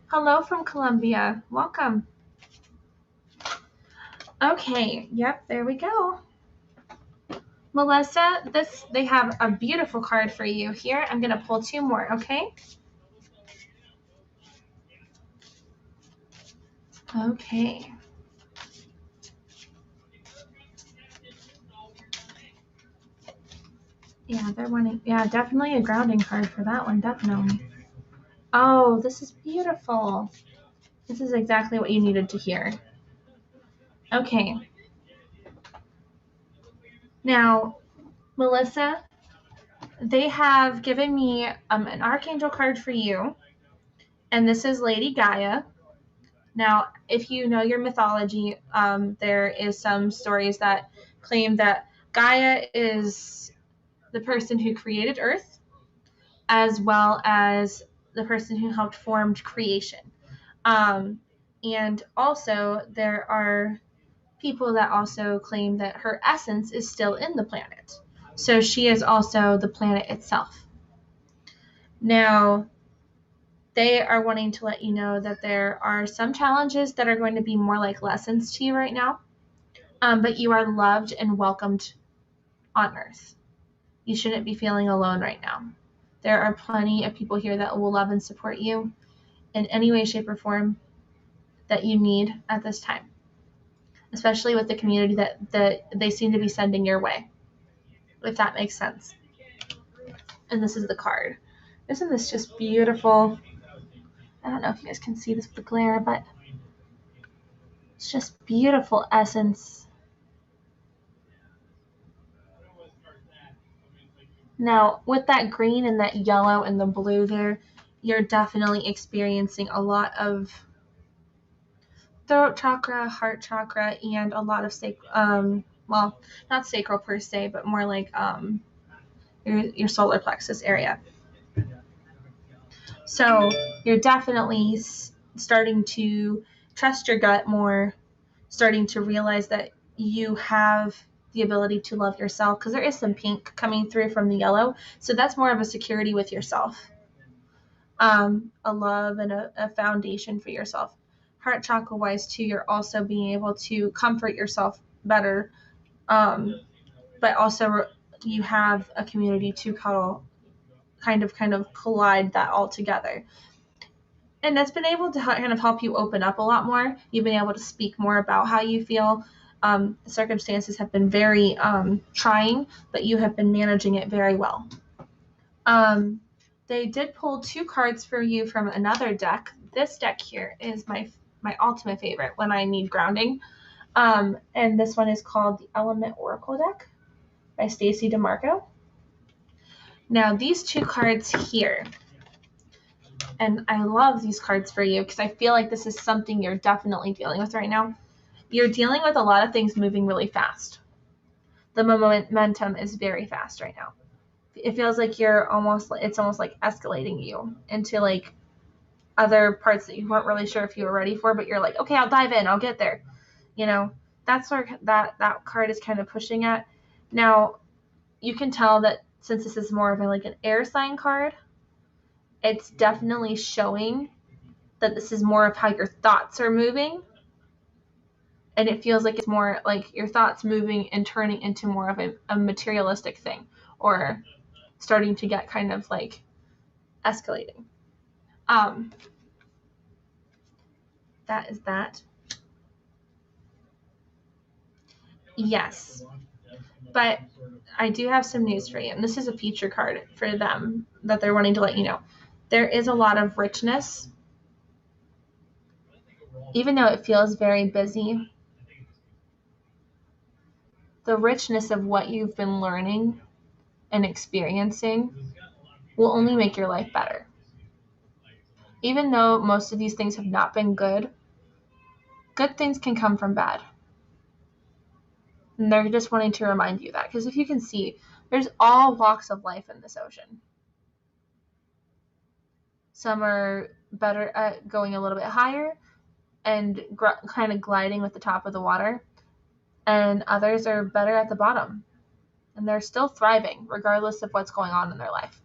Hello from Colombia. Welcome. Okay. Yep, there we go. Melissa, they have a beautiful card for you here. I'm going to pull two more, okay? Okay. Yeah, they're wanting, yeah, definitely a grounding card for that one, definitely. Oh, this is beautiful. This is exactly what you needed to hear. Okay. Now, Melissa, they have given me an Archangel card for you, and this is Lady Gaia. Now, if you know your mythology, there is some stories that claim that Gaia is the person who created Earth, as well as the person who helped form creation. And also, there are people that also claim that her essence is still in the planet. So she is also the planet itself. Now, they are wanting to let you know that there are some challenges that are going to be more like lessons to you right now, but you are loved and welcomed on Earth. You shouldn't be feeling alone right now. There are plenty of people here that will love and support you in any way, shape, or form that you need at this time, especially with the community that they seem to be sending your way, if that makes sense. And this is the card. Isn't this just beautiful? I don't know if you guys can see this with the glare, but it's just beautiful essence. Now, with that green and that yellow and the blue there, you're definitely experiencing a lot of throat chakra, heart chakra, and a lot of well, not sacral per se, but more like your solar plexus area. So you're definitely starting to trust your gut more, starting to realize that you have the ability to love yourself, because there is some pink coming through from the yellow. So that's more of a security with yourself, a love and a foundation for yourself. Heart chakra wise too, you're also being able to comfort yourself better, but also you have a community to kind of collide that all together. And that's been able to kind of help you open up a lot more. You've been able to speak more about how you feel. The circumstances have been very trying, but you have been managing it very well. They did pull 2 cards for you from another deck. This deck here is my ultimate favorite when I need grounding. And this one is called the Element Oracle deck by Stacey DeMarco. Now, these 2 cards here, and I love these cards for you because I feel like this is something you're definitely dealing with right now. You're dealing with a lot of things moving really fast. The momentum is very fast right now. It feels like it's almost like escalating you into like other parts that you weren't really sure if you were ready for, but you're like, okay, I'll dive in, I'll get there. You know, that's where that card is kind of pushing at. Now, you can tell that since this is more of like an air sign card, it's definitely showing that this is more of how your thoughts are moving. And it feels like it's more like your thoughts moving and turning into more of a materialistic thing, or starting to get kind of like escalating. That is that. Yes. But I do have some news for you. And this is a feature card for them that they're wanting to let you know. There is a lot of richness. Even though it feels very busy, the richness of what you've been learning and experiencing will only make your life better. Even though most of these things have not been good things can come from bad. And they're just wanting to remind you that. Because if you can see, there's all walks of life in this ocean. Some are better at going a little bit higher and kind of gliding with the top of the water. And others are better at the bottom. And they're still thriving regardless of what's going on in their life.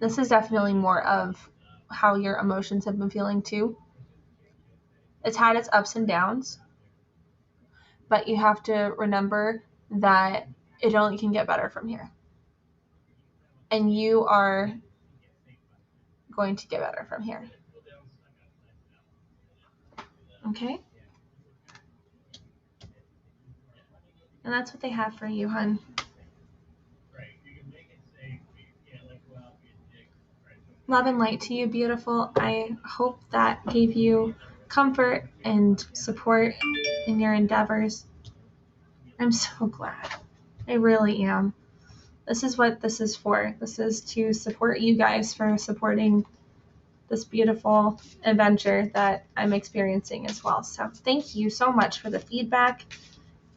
This is definitely more of how your emotions have been feeling too. It's had its ups and downs, but you have to remember that it only can get better from here. And you are going to get better from here. Okay? And that's what they have for you, hun. Right. You can make it safe, but you can't let go out and be a dick. Right? Love and light to you, beautiful. I hope that gave you comfort and support in your endeavors. I'm so glad. I really am. This is what this is for. This is to support you guys for supporting this beautiful adventure that I'm experiencing as well. So thank you so much for the feedback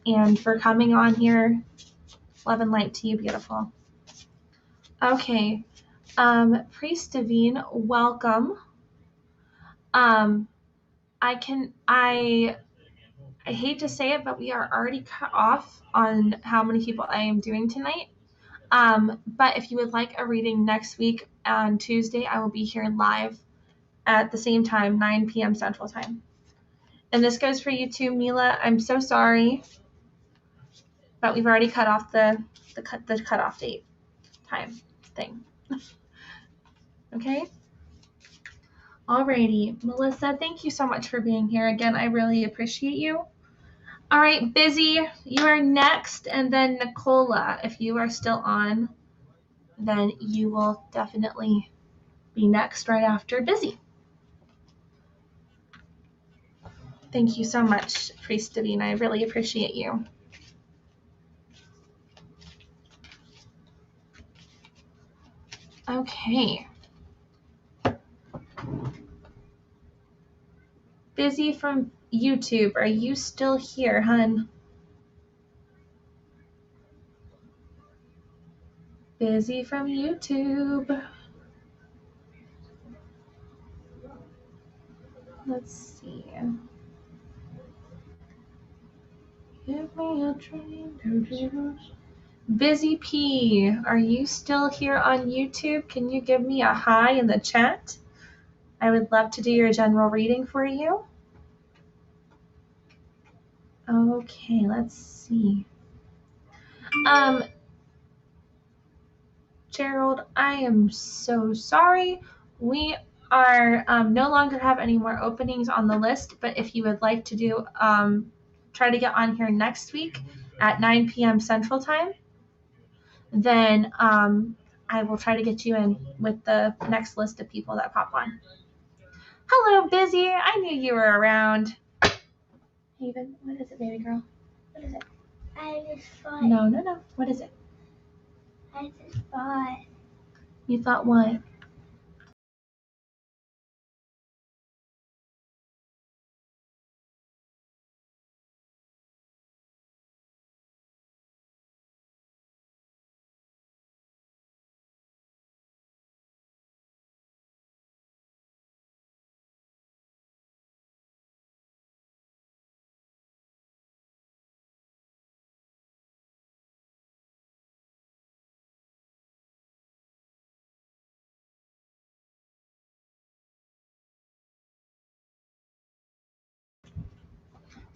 and for coming on here. Love and light to you, beautiful. Okay. Priest Devine, welcome. I hate to say it, but we are already cut off on how many people I am doing tonight. But if you would like a reading next week on Tuesday, I will be here live at the same time, 9 p.m. Central Time. And this goes for you too, Mila. I'm so sorry, but we've already cut off the cutoff date time thing. Okay? Alrighty. Melissa, thank you so much for being here. Again, I really appreciate you. All right, Busy, you are next, and then Nicola, if you are still on, then you will definitely be next right after Busy. Thank you so much, Priest Devine. I really appreciate you. Okay. Busy from YouTube, are you still here, hun? Busy from YouTube. Let's see. Give me a dream to dream. Busy P, are you still here on YouTube? Can you give me a hi in the chat? I would love to do your general reading for you. Okay, let's see. Gerald, I am so sorry. We are no longer have any more openings on the list, but if you would like to do, try to get on here next week at 9 p.m. Central Time, then I will try to get you in with the next list of people that pop on. Hello, Busy. I knew you were around. Haven, what is it, baby girl? What is it? I just thought. No. What is it? I just thought. You thought what?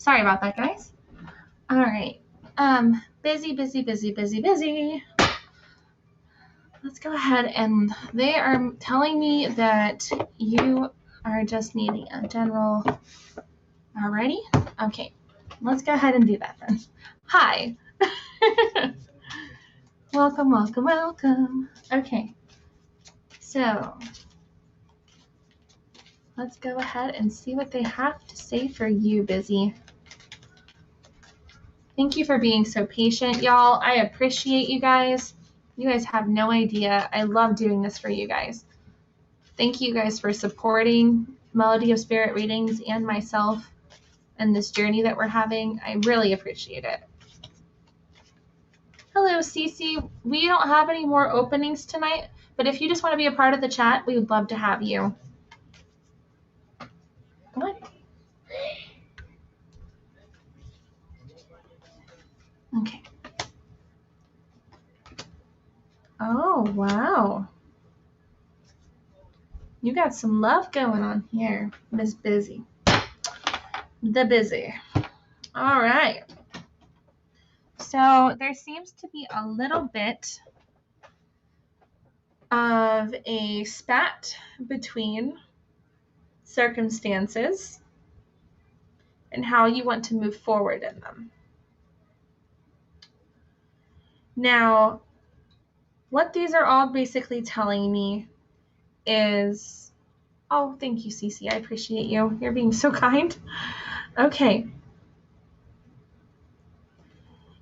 Sorry about that, guys. All right. Busy. Let's go ahead, and they are telling me that you are just needing a general. Alrighty. Okay. Let's go ahead and do that then. Hi. Welcome. Okay. So let's go ahead and see what they have to say for you, Busy. Thank you for being so patient, y'all. I appreciate you guys. You guys have no idea. I love doing this for you guys. Thank you guys for supporting Melody of Spirit readings and myself and this journey that we're having. I really appreciate it. Hello, Cece. We don't have any more openings tonight, but if you just want to be a part of the chat, we would love to have you. Come on. Okay. Oh, wow. You got some love going on here, Miss Busy. The Busy. All right. So there seems to be a little bit of a spat between circumstances and how you want to move forward in them. Now, what these are all basically telling me is, oh, thank you, Cece. I appreciate you. You're being so kind. Okay.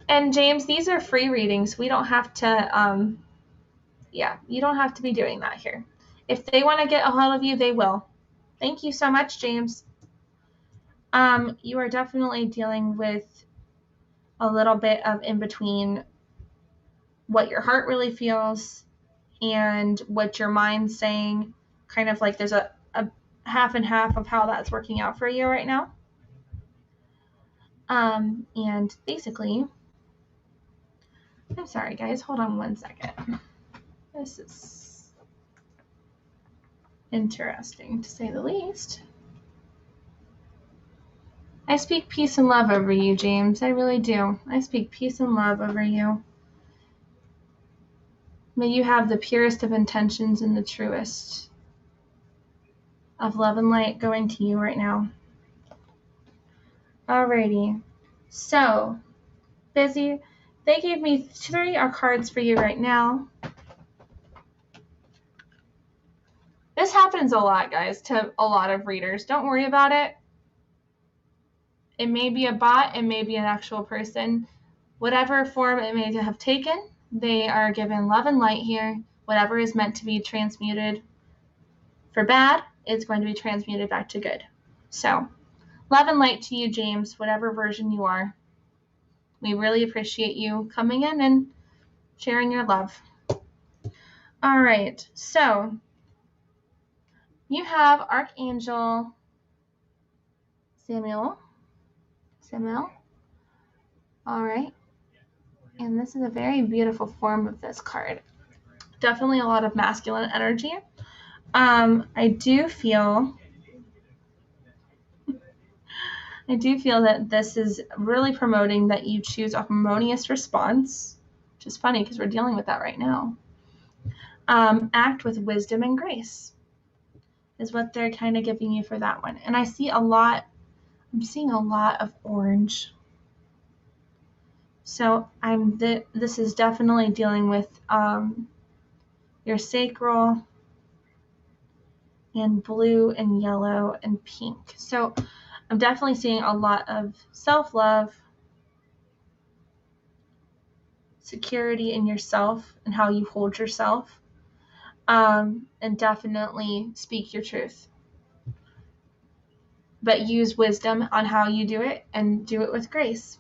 And James, these are free readings. We don't have to, you don't have to be doing that here. If they want to get a hold of you, they will. Thank you so much, James. You are definitely dealing with a little bit of in between what your heart really feels and what your mind's saying. Kind of like there's a half and half of how that's working out for you right now. And basically, I'm sorry guys, hold on one second. This is interesting to say the least. I speak peace and love over you, James. I really do. I speak peace and love over you. May you have the purest of intentions and the truest of love and light going to you right now. Alrighty. So, Busy, they gave me 3 cards for you right now. This happens a lot, guys, to a lot of readers. Don't worry about it. It may be a bot, it may be an actual person. Whatever form it may have taken, they are given love and light here. Whatever is meant to be transmuted for bad, it's going to be transmuted back to good. So, love and light to you, James, whatever version you are. We really appreciate you coming in and sharing your love. All right, so you have Archangel Samuel. All right. And this is a very beautiful form of this card. Definitely a lot of masculine energy. I do feel that this is really promoting that you choose a harmonious response, which is funny because we're dealing with that right now. Act with wisdom and grace is what they're kind of giving you for that one. And I'm seeing a lot of orange. So this is definitely dealing with your sacral and blue and yellow and pink. So I'm definitely seeing a lot of self-love, security in yourself and how you hold yourself, and definitely speak your truth. But use wisdom on how you do it and do it with grace.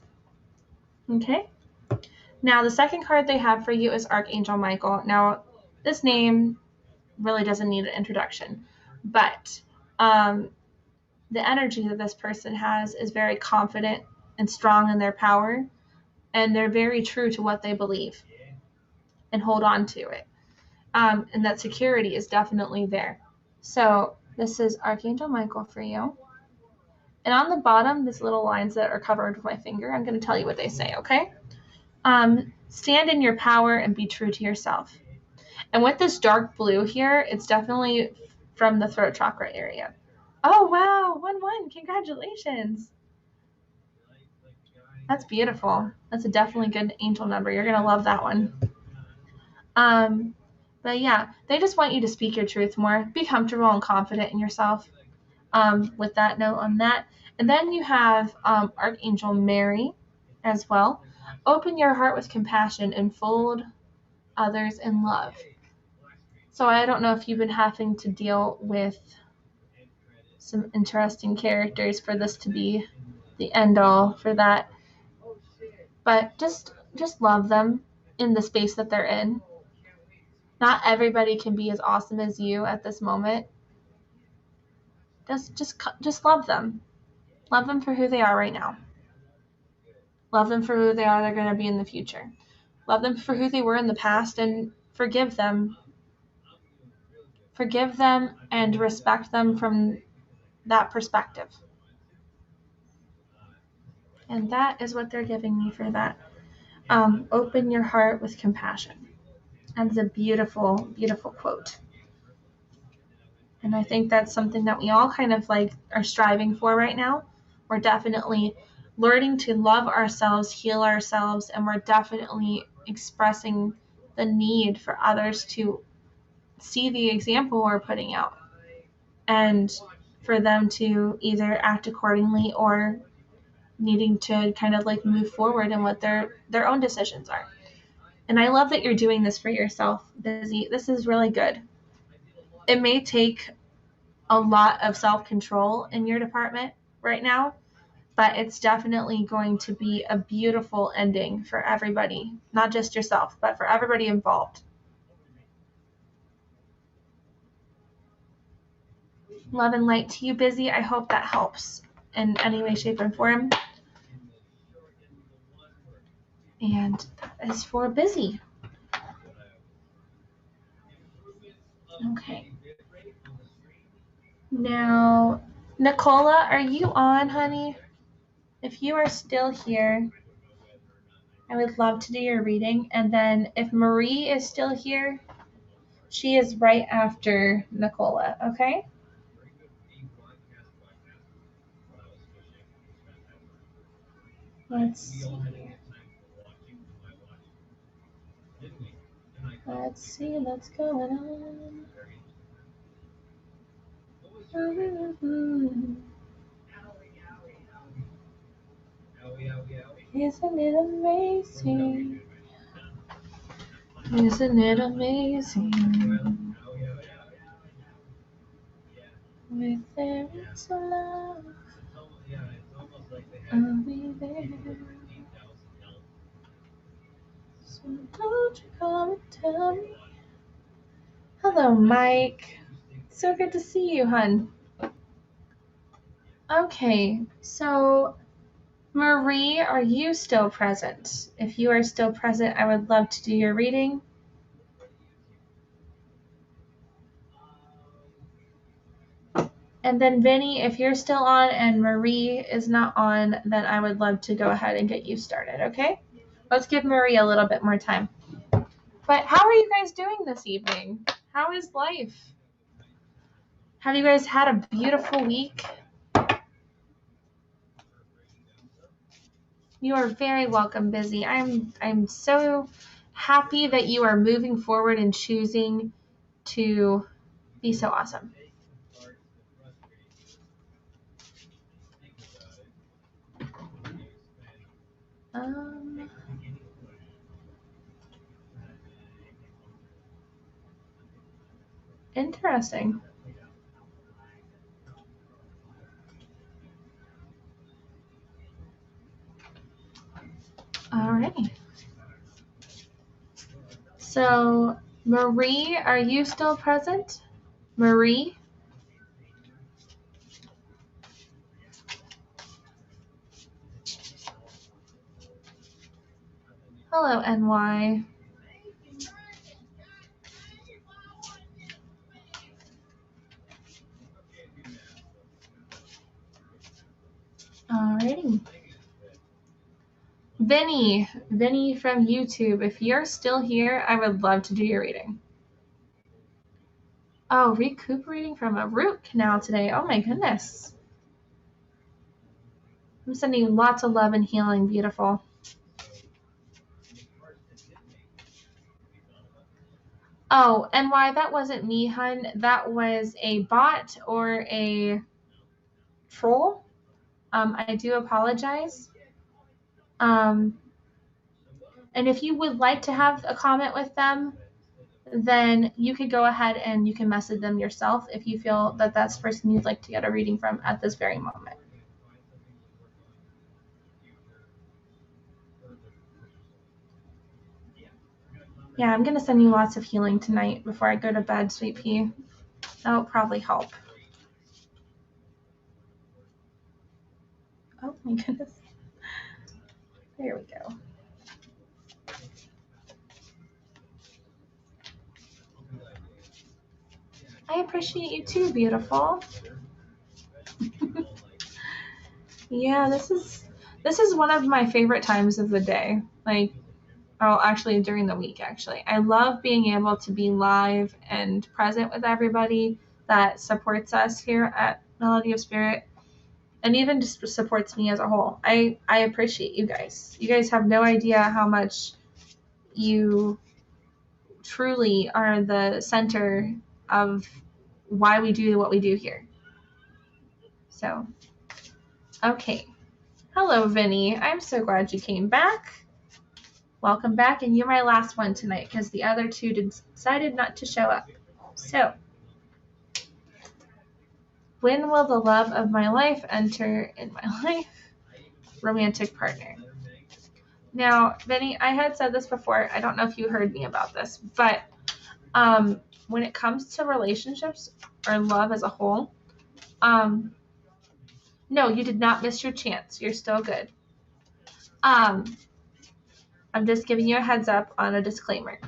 Okay? Now, the second card they have for you is Archangel Michael. Now, this name really doesn't need an introduction, but the energy that this person has is very confident and strong in their power, and they're very true to what they believe and hold on to it. And that security is definitely there. So this is Archangel Michael for you. And on the bottom, these little lines that are covered with my finger, I'm going to tell you what they say, okay? Stand in your power and be true to yourself. And with this dark blue here, it's definitely from the throat chakra area. Oh, wow, 1-1, congratulations. That's beautiful. That's a definitely good angel number. You're going to love that one. But yeah, they just want you to speak your truth more. Be comfortable and confident in yourself. With that note on that. And then you have Archangel Mary as well. Open your heart with compassion and fold others in love. So I don't know if you've been having to deal with some interesting characters for this to be the end all for that. But just love them in the space that they're in. Not everybody can be as awesome as you at this moment. Just love them. Love them for who they are right now. Love them for who they're going to be in the future. Love them for who they were in the past and forgive them. Forgive them and respect them from that perspective. And that is what they're giving me for that. Open your heart with compassion. That's a beautiful, beautiful quote. And I think that's something that we all kind of like are striving for right now. We're definitely learning to love ourselves, heal ourselves, and we're definitely expressing the need for others to see the example we're putting out and for them to either act accordingly or needing to kind of like move forward in what their own decisions are. And I love that you're doing this for yourself, Busy. This is really good. It may take a lot of self-control in your department right now, but it's definitely going to be a beautiful ending for everybody, not just yourself, but for everybody involved. Love and light to you, Busy. I hope that helps in any way, shape, and form. And that is for Busy. Okay. Now, Nicola, are you on, honey? If you are still here, I would love to do your reading. And then if Marie is still here, she is right after Nicola, okay? Let's see. Let's see what's going on. Isn't it amazing? Isn't it amazing? With there is love, I'll be there. So don't you come and tell me. Hello, Mike. So good to see you, hun. Okay, so Marie, are you still present? If you are still present, I would love to do your reading. And then Vinny, if you're still on and Marie is not on, then I would love to go ahead and get you started, okay? Let's give Marie a little bit more time. But how are you guys doing this evening? How is life? Have you guys had a beautiful week? You are very welcome, Busy. I'm so happy that you are moving forward and choosing to be so awesome. Interesting. Alrighty. So, Marie, are you still present? Marie? Hello, NY. Alrighty. Vinny from YouTube, if you're still here, I would love to do your reading. Oh, recuperating from a root canal today. Oh my goodness. I'm sending you lots of love and healing, beautiful. Oh, NY, that wasn't me, hun. That was a bot or a troll. I do apologize. And if you would like to have a comment with them, then you could go ahead and you can message them yourself if you feel that that's the person you'd like to get a reading from at this very moment. Yeah, I'm going to send you lots of healing tonight before I go to bed, Sweet Pea. That'll probably help. Oh my goodness. There we go. I appreciate you too, beautiful. Yeah, this is one of my favorite times of the day. Like, oh, actually during the week, actually. I love being able to be live and present with everybody that supports us here at Melody of Spirit and even just supports me as a whole. I appreciate you guys. You guys have no idea how much you truly are the center of why we do what we do here. So, okay. Hello, Vinny. I'm so glad you came back. Welcome back, and you're my last one tonight because the other two decided not to show up. So, when will the love of my life enter in my life? Romantic partner. Now, Vinny, I had said this before. I don't know if you heard me about this, but when it comes to relationships or love as a whole, no, you did not miss your chance. You're still good. I'm just giving you a heads up on a disclaimer.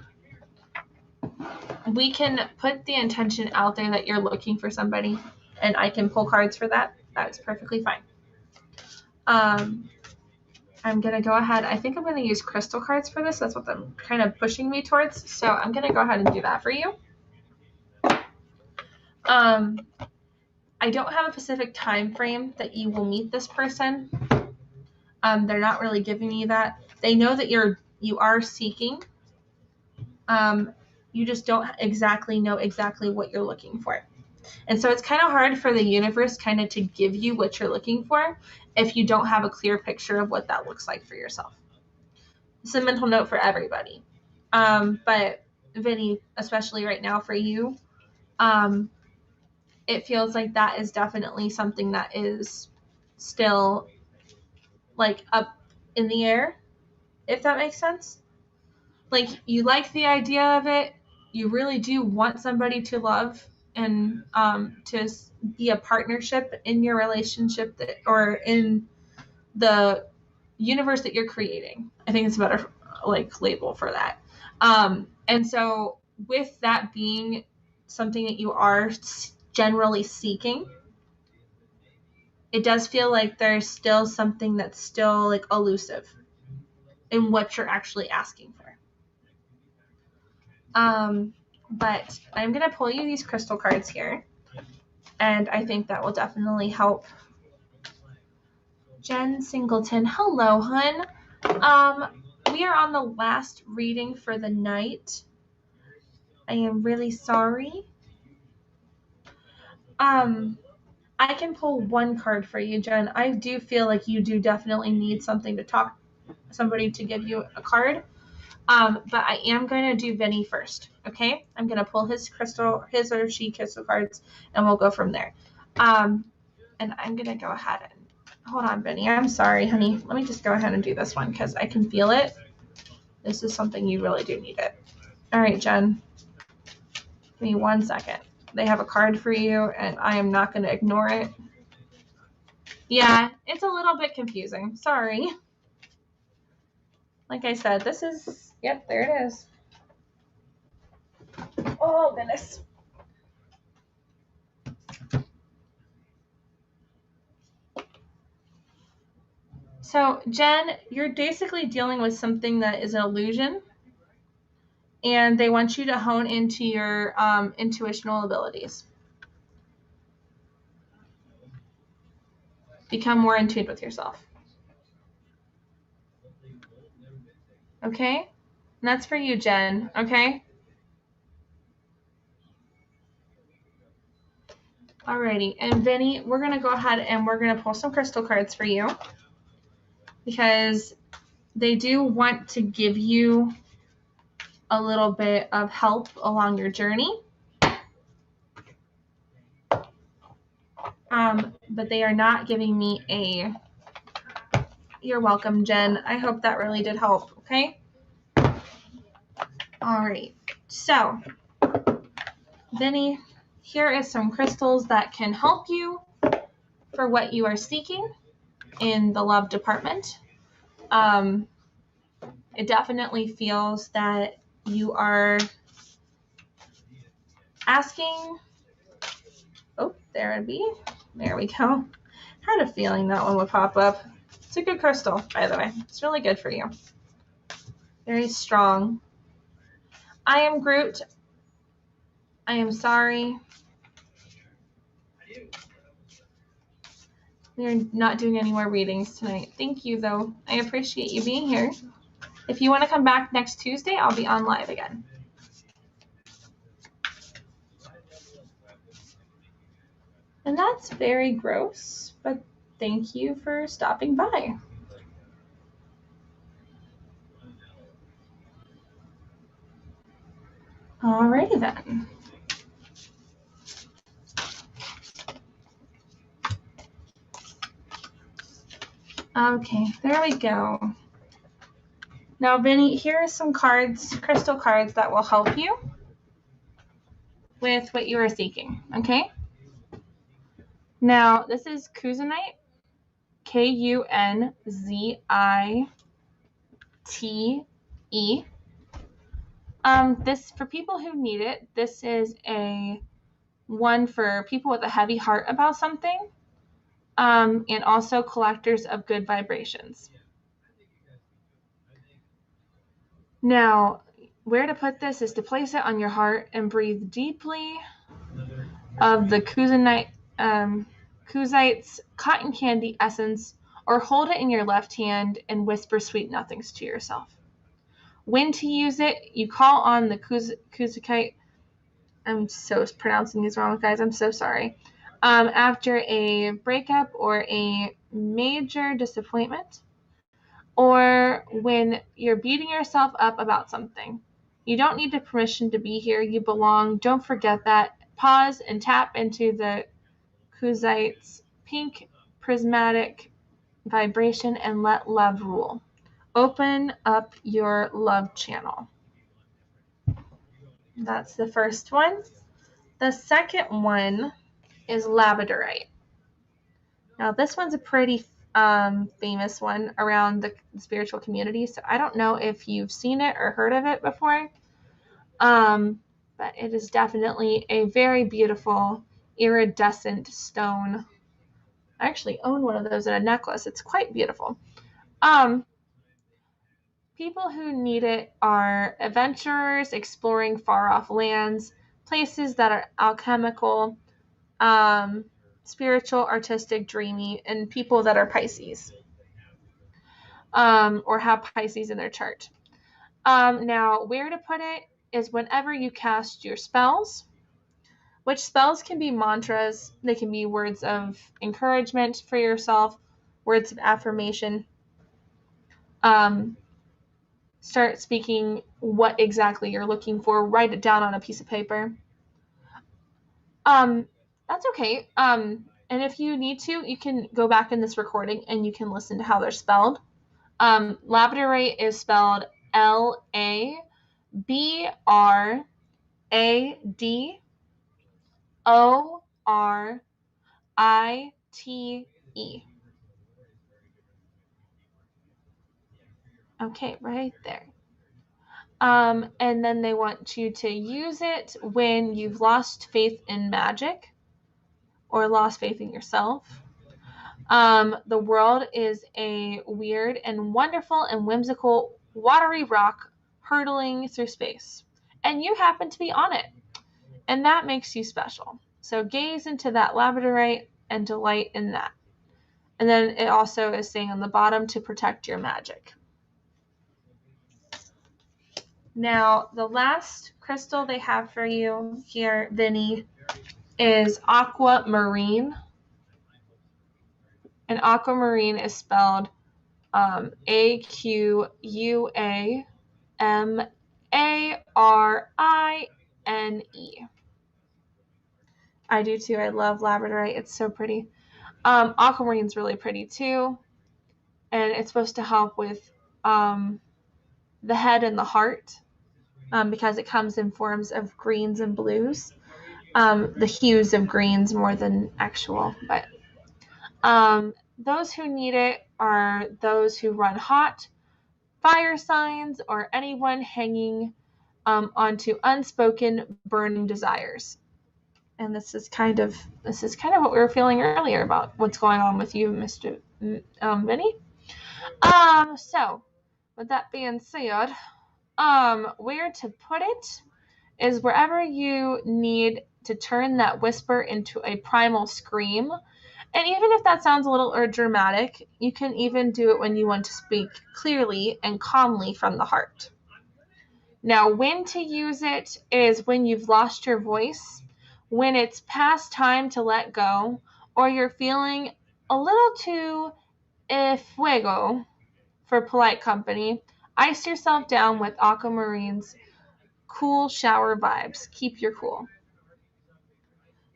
We can put the intention out there that you're looking for somebody, and I can pull cards for that. That's perfectly fine. I'm going to go ahead. I think I'm going to use crystal cards for this. That's what they're kind of pushing me towards. So I'm going to go ahead and do that for you. I don't have a specific time frame that you will meet this person. They're not really giving me that. They know that you are seeking. You just don't exactly know exactly what you're looking for. And so it's kind of hard for the universe kind of to give you what you're looking for if you don't have a clear picture of what that looks like for yourself. It's a mental note for everybody. But Vinny, especially right now for you, it feels like that is definitely something that is still like up in the air, if that makes sense. Like, you like the idea of it. You really do want somebody to love and to be a partnership in your relationship or in the universe that you're creating. I think it's a better label for that. And so with that being something that you are generally seeking, it does feel like there's still something that's still elusive in what you're actually asking for. But I'm going to pull you these crystal cards here, and I think that will definitely help. Jen Singleton, hello, hun. We are on the last reading for the night. I am really sorry. I can pull one card for you, Jen. I do feel like you do definitely need somebody to give you a card. But I am going to do Vinny first, okay? I'm going to pull his or she crystal cards, and we'll go from there. And I'm going to go ahead and, hold on, Vinny. I'm sorry, honey. Let me just go ahead and do this one because I can feel it. This is something you really do need it. All right, Jen. Give me 1 second. They have a card for you, and I am not going to ignore it. Yeah, it's a little bit confusing. Sorry. Like I said, this is, yep, there it is. Oh, goodness. So, Jen, you're basically dealing with something that is an illusion, and they want you to hone into your intuitional abilities. Become more in tune with yourself. Okay? And that's for you, Jen. Okay? Alrighty. And Vinny, we're going to go ahead and we're going to pull some crystal cards for you, because they do want to give you a little bit of help along your journey. But they are not giving me a, you're welcome, Jen. I hope that really did help, okay? All right. So, Vinny, here is some crystals that can help you for what you are seeking in the love department. It definitely feels that you are asking, oh, there it'd be. There we go. Had a feeling that one would pop up. It's a good crystal, by the way. It's really good for you. Very strong. I am Groot. I am sorry. We're not doing any more readings tonight. Thank you, though. I appreciate you being here. If you want to come back next Tuesday, I'll be on live again. And that's very gross, but thank you for stopping by. Alrighty then. Okay, there we go. Now, Vinny, here are some cards, crystal cards that will help you with what you are seeking, okay? Now, this is Kunzite, Kunzite. This, for people who need it, this is a one for people with a heavy heart about something, and also collectors of good vibrations. Now, where to put this is to place it on your heart and breathe deeply of the Kunzite's cotton candy essence, or hold it in your left hand and whisper sweet nothings to yourself. When to use it, you call on the Kunzite. I'm so pronouncing these wrong, guys. I'm so sorry. After a breakup or a major disappointment, or when you're beating yourself up about something. You don't need the permission to be here. You belong. Don't forget that. Pause and tap into the Kunzite's pink prismatic vibration and let love rule. Open up your love channel. That's the first one. The second one is labradorite. Now this one's a pretty famous one around the spiritual community, so I don't know if you've seen it or heard of it before, but it is definitely a very beautiful iridescent stone. I actually own one of those in a necklace. It's quite beautiful. People who need it are adventurers exploring far-off lands, places that are alchemical, spiritual, artistic, dreamy, and people that are Pisces, or have Pisces in their chart. Now, where to put it is whenever you cast your spells, which spells can be mantras. They can be words of encouragement for yourself, words of affirmation. Start speaking what exactly you're looking for. Write it down on a piece of paper. That's okay. And if you need to, you can go back in this recording and you can listen to how they're spelled. Labradorite is spelled Labradorite. Okay, right there. And then they want you to use it when you've lost faith in magic or lost faith in yourself. The world is a weird and wonderful and whimsical watery rock hurtling through space, and you happen to be on it, and that makes you special. So gaze into that labradorite and delight in that. And then it also is saying on the bottom to protect your magic. Now, the last crystal they have for you here, Vinny, is aquamarine. And aquamarine is spelled Aquamarine. I do too. I love labradorite. It's so pretty. Aquamarine's really pretty too. And it's supposed to help with the head and the heart, because it comes in forms of greens and blues. The hues of greens more than actual, but those who need it are those who run hot, fire signs, or anyone hanging onto unspoken burning desires. And this is kind of what we were feeling earlier about what's going on with you, Mr. Vinny. So with that being said, where to put it is wherever you need to turn that whisper into a primal scream, And even if that sounds a little dramatic, you can even do it when you want to speak clearly and calmly from the heart. Now, when to use it is when you've lost your voice, when it's past time to let go, or you're feeling a little too fuego for polite company. Ice yourself down with Aquamarine's cool shower vibes. Keep your cool.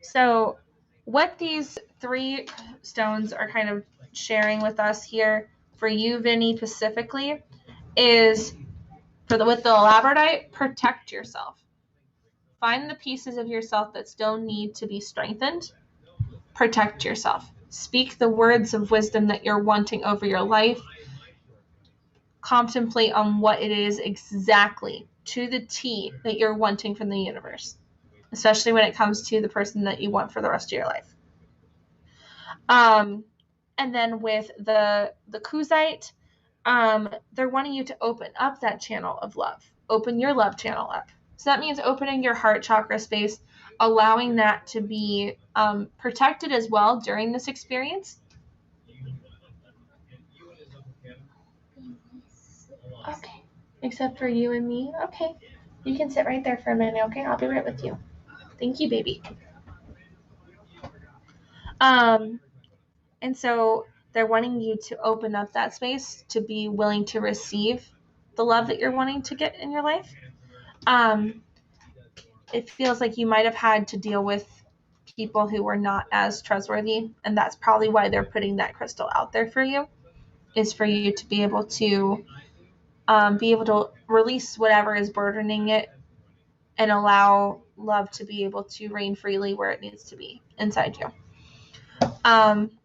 So what these 3 stones are kind of sharing with us here for you, Vinny, specifically, is with the labradorite, protect yourself. Find the pieces of yourself that still need to be strengthened. Protect yourself. Speak the words of wisdom that you're wanting over your life. Contemplate on what it is exactly to the T that you're wanting from the universe, especially when it comes to the person that you want for the rest of your life. And then with the Kuzite, they're wanting you to open up that channel of love. Open your love channel up. So that means opening your heart chakra space, allowing that to be protected as well during this experience. Okay. Except for you and me. Okay. You can sit right there for a minute, okay? I'll be right with you. Thank you, baby. And so they're wanting you to open up that space to be willing to receive the love that you're wanting to get in your life. It feels like you might have had to deal with people who were not as trustworthy, and that's probably why they're putting that crystal out there for you, is for you to be able to release whatever is burdening it and allow love to be able to reign freely where it needs to be inside you.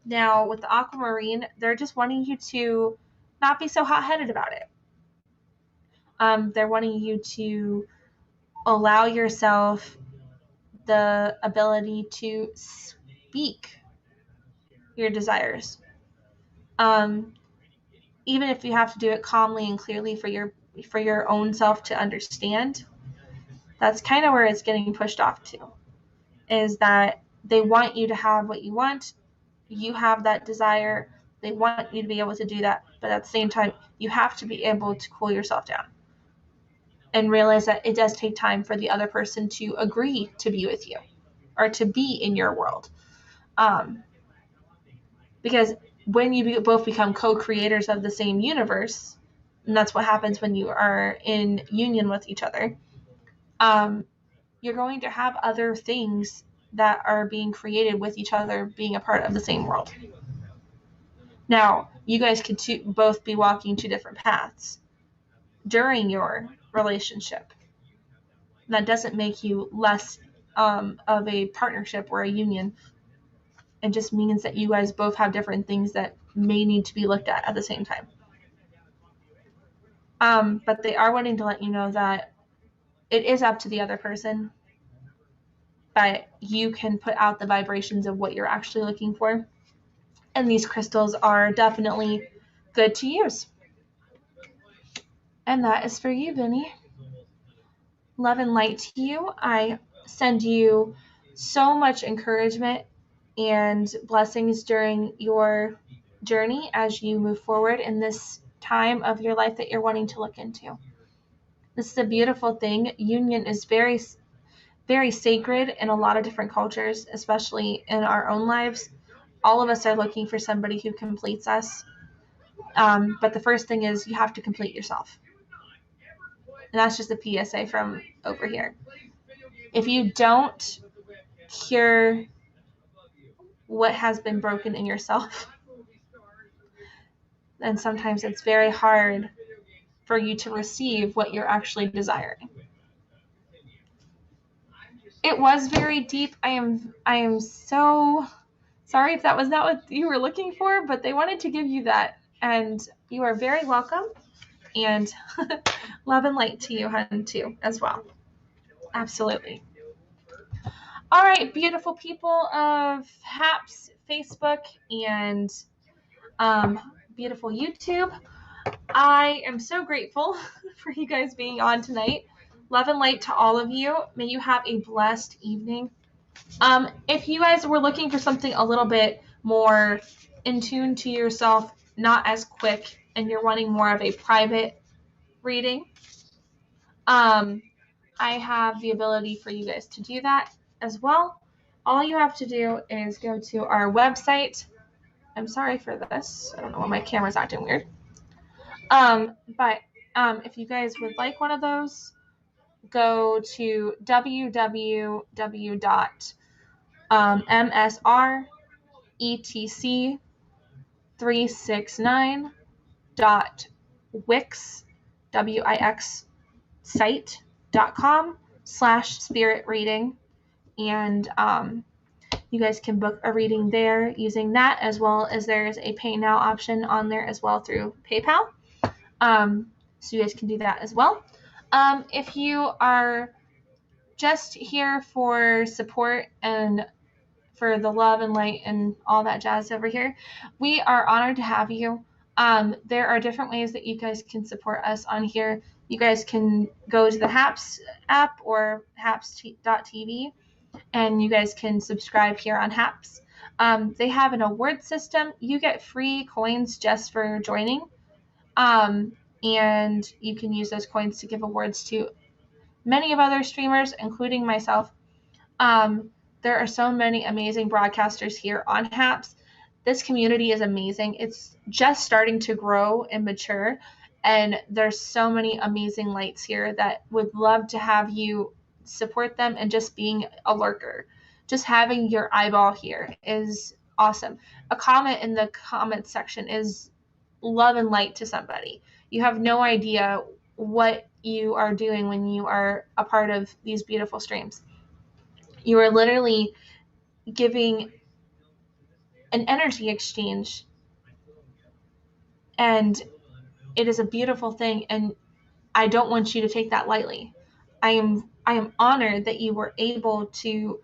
Now with the Aquamarine, they're just wanting you to not be so hot-headed about it. They're wanting you to allow yourself the ability to speak your desires. Even if you have to do it calmly and clearly for your own self to understand, that's kind of where it's getting pushed off to, is that they want you to have what you want. You have that desire. They want you to be able to do that. But at the same time, you have to be able to cool yourself down and realize that it does take time for the other person to agree to be with you or to be in your world. Because when you both become co-creators of the same universe, and that's what happens when you are in union with each other, you're going to have other things that are being created with each other being a part of the same world. Now, you guys could both be walking 2 different paths during your relationship. That doesn't make you less of a partnership or a union. It just means that you guys both have different things that may need to be looked at the same time. But they are wanting to let you know that it is up to the other person, but you can put out the vibrations of what you're actually looking for. And these crystals are definitely good to use. And that is for you, Vinny. Love and light to you. I send you so much encouragement and blessings during your journey as you move forward in this time of your life that you're wanting to look into. This is a beautiful thing. Union is very, very sacred in a lot of different cultures, especially in our own lives. All of us are looking for somebody who completes us. But the first thing is you have to complete yourself. And that's just a PSA from over here. If you don't cure what has been broken in yourself, then sometimes it's very hard for you to receive what you're actually desiring. It was very deep. I am so sorry if that was not what you were looking for, but they wanted to give you that, and you are very welcome. And love and light to you, hun, too, as well. Absolutely. All right, beautiful people of HAPS, Facebook, and beautiful YouTube. I am so grateful for you guys being on tonight. Love and light to all of you. May you have a blessed evening. If you guys were looking for something a little bit more in tune to yourself, not as quick, and you're wanting more of a private reading, I have the ability for you guys to do that as well. All you have to do is go to our website. I'm sorry for this. I don't know why my camera's acting weird. But if you guys would like one of those, go to www.msrETC369.wix site.com/spirit reading, and you guys can book a reading there using that, as well as there's a pay now option on there as well through PayPal. So you guys can do that as well. If you are just here for support and for the love and light and all that jazz over here, we are honored to have you. There are different ways that you guys can support us on here. You guys can go to the HAPS app or haps.tv, and you guys can subscribe here on HAPS. They have an award system. You get free coins just for joining, and you can use those coins to give awards to many of other streamers, including myself. There are so many amazing broadcasters here on HAPS. This community is amazing. It's just starting to grow and mature, and there's so many amazing lights here that would love to have you support them, and just being a lurker. Just having your eyeball here is awesome. A comment in the comments section is love and light to somebody. You have no idea what you are doing when you are a part of these beautiful streams. You are literally giving an energy exchange, and it is a beautiful thing, and I don't want you to take that lightly. I am honored that you were able to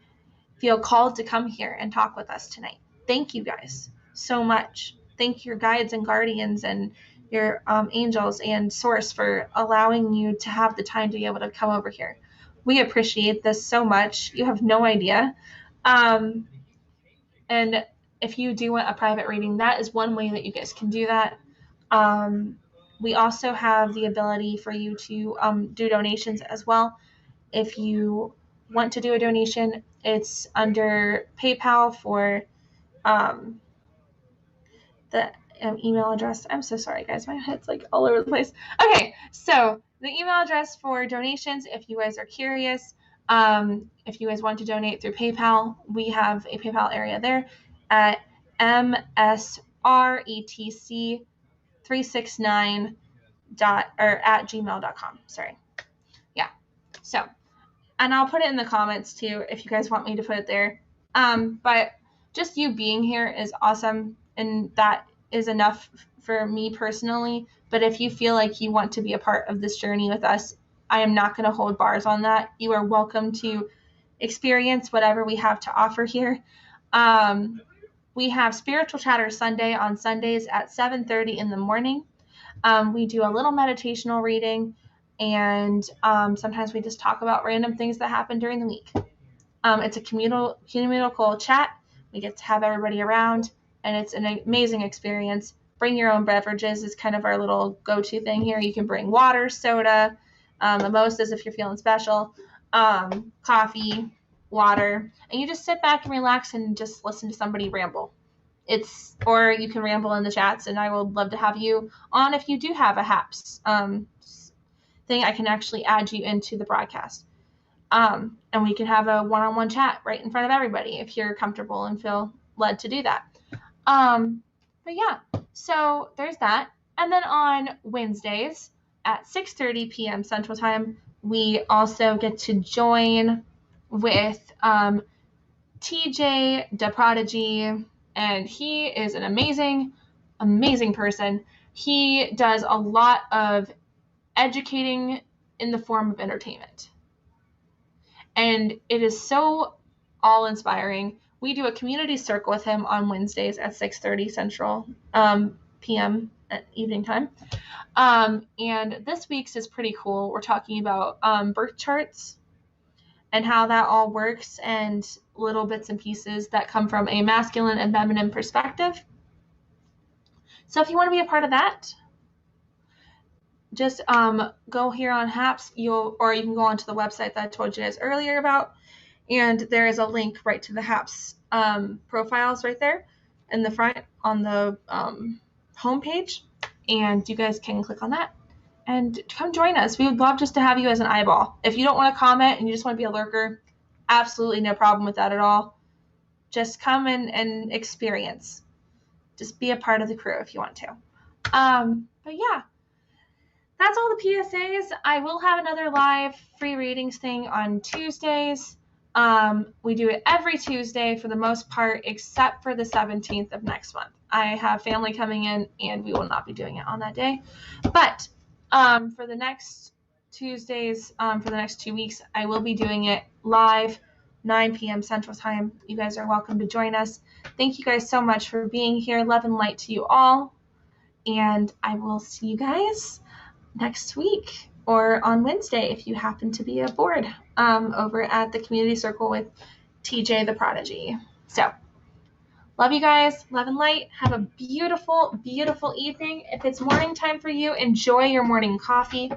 feel called to come here and talk with us tonight. Thank you guys so much. Thank your guides and guardians and your angels and source for allowing you to have the time to be able to come over here. We appreciate this so much. You have no idea. And if you do want a private reading, that is one way that you guys can do that. We also have the ability for you to do donations as well. If you want to do a donation, it's under PayPal for the email address. I'm so sorry, guys. My head's like all over the place. Okay, so the email address for donations, if you guys are curious, if you guys want to donate through PayPal, we have a PayPal area there at msretc369 at gmail.com. Sorry. Yeah. So, and I'll put it in the comments too if you guys want me to put it there. But just you being here is awesome, and that is enough for me personally. But if you feel like you want to be a part of this journey with us, I am not going to hold bars on that. You are welcome to experience whatever we have to offer here. We have Spiritual Chatter Sunday on Sundays at 7:30 in the morning. We do a little meditational reading, and sometimes we just talk about random things that happen during the week. It's a communal chat. We get to have everybody around, and it's an amazing experience. Bring your own beverages is kind of our little go-to thing here. You can bring water, soda, mimosas if you're feeling special, coffee, water, and you just sit back and relax and just listen to somebody ramble. Or you can ramble in the chats, and I would love to have you on if you do have a HAPS thing. I can actually add you into the broadcast. And we can have a one-on-one chat right in front of everybody if you're comfortable and feel led to do that. But yeah, so there's that. And then on Wednesdays at 6:30 p.m. Central Time, we also get to join with TJ the Prodigy, and he is an amazing, amazing person. He does a lot of educating in the form of entertainment. And it is so all-inspiring. We do a community circle with him on Wednesdays at 6:30 Central p.m. at evening time. And this week's is pretty cool. We're talking about birth charts. and how that all works, and little bits and pieces that come from a masculine and feminine perspective. So if you want to be a part of that, just go here on HAPS, or you can go onto the website that I told you guys earlier about, and there is a link right to the HAPS profiles right there in the front on the homepage, and you guys can click on that and come join us. We would love just to have you as an eyeball. If you don't want to comment and you just want to be a lurker, absolutely no problem with that at all. Just come and experience. Just be a part of the crew if you want to. But yeah, that's all the PSAs. I will have another live free readings thing on Tuesdays. We do it every Tuesday for the most part, except for the 17th of next month. I have family coming in, and we will not be doing it on that day. But for the next Tuesdays, for the next 2 weeks, I will be doing it live, 9 p.m. Central Time. You guys are welcome to join us. Thank you guys so much for being here. Love and light to you all. And I will see you guys next week or on Wednesday if you happen to be aboard over at the Community Circle with TJ the Prodigy. So, love you guys. Love and light. Have a beautiful, beautiful evening. If it's morning time for you, enjoy your morning coffee.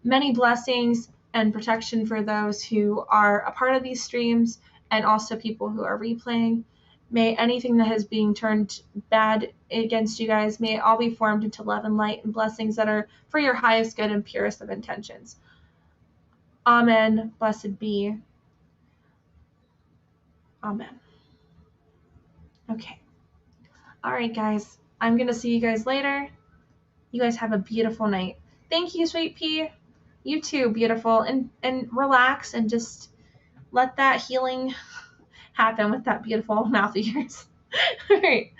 Many blessings and protection for those who are a part of these streams and also people who are replaying. May anything that has been turned bad against you guys, may it all be formed into love and light and blessings that are for your highest good and purest of intentions. Amen. Blessed be. Amen. Okay. All right, guys. I'm going to see you guys later. You guys have a beautiful night. Thank you, Sweet Pea. You too, beautiful. And relax and just let that healing happen with that beautiful mouth of yours. All right.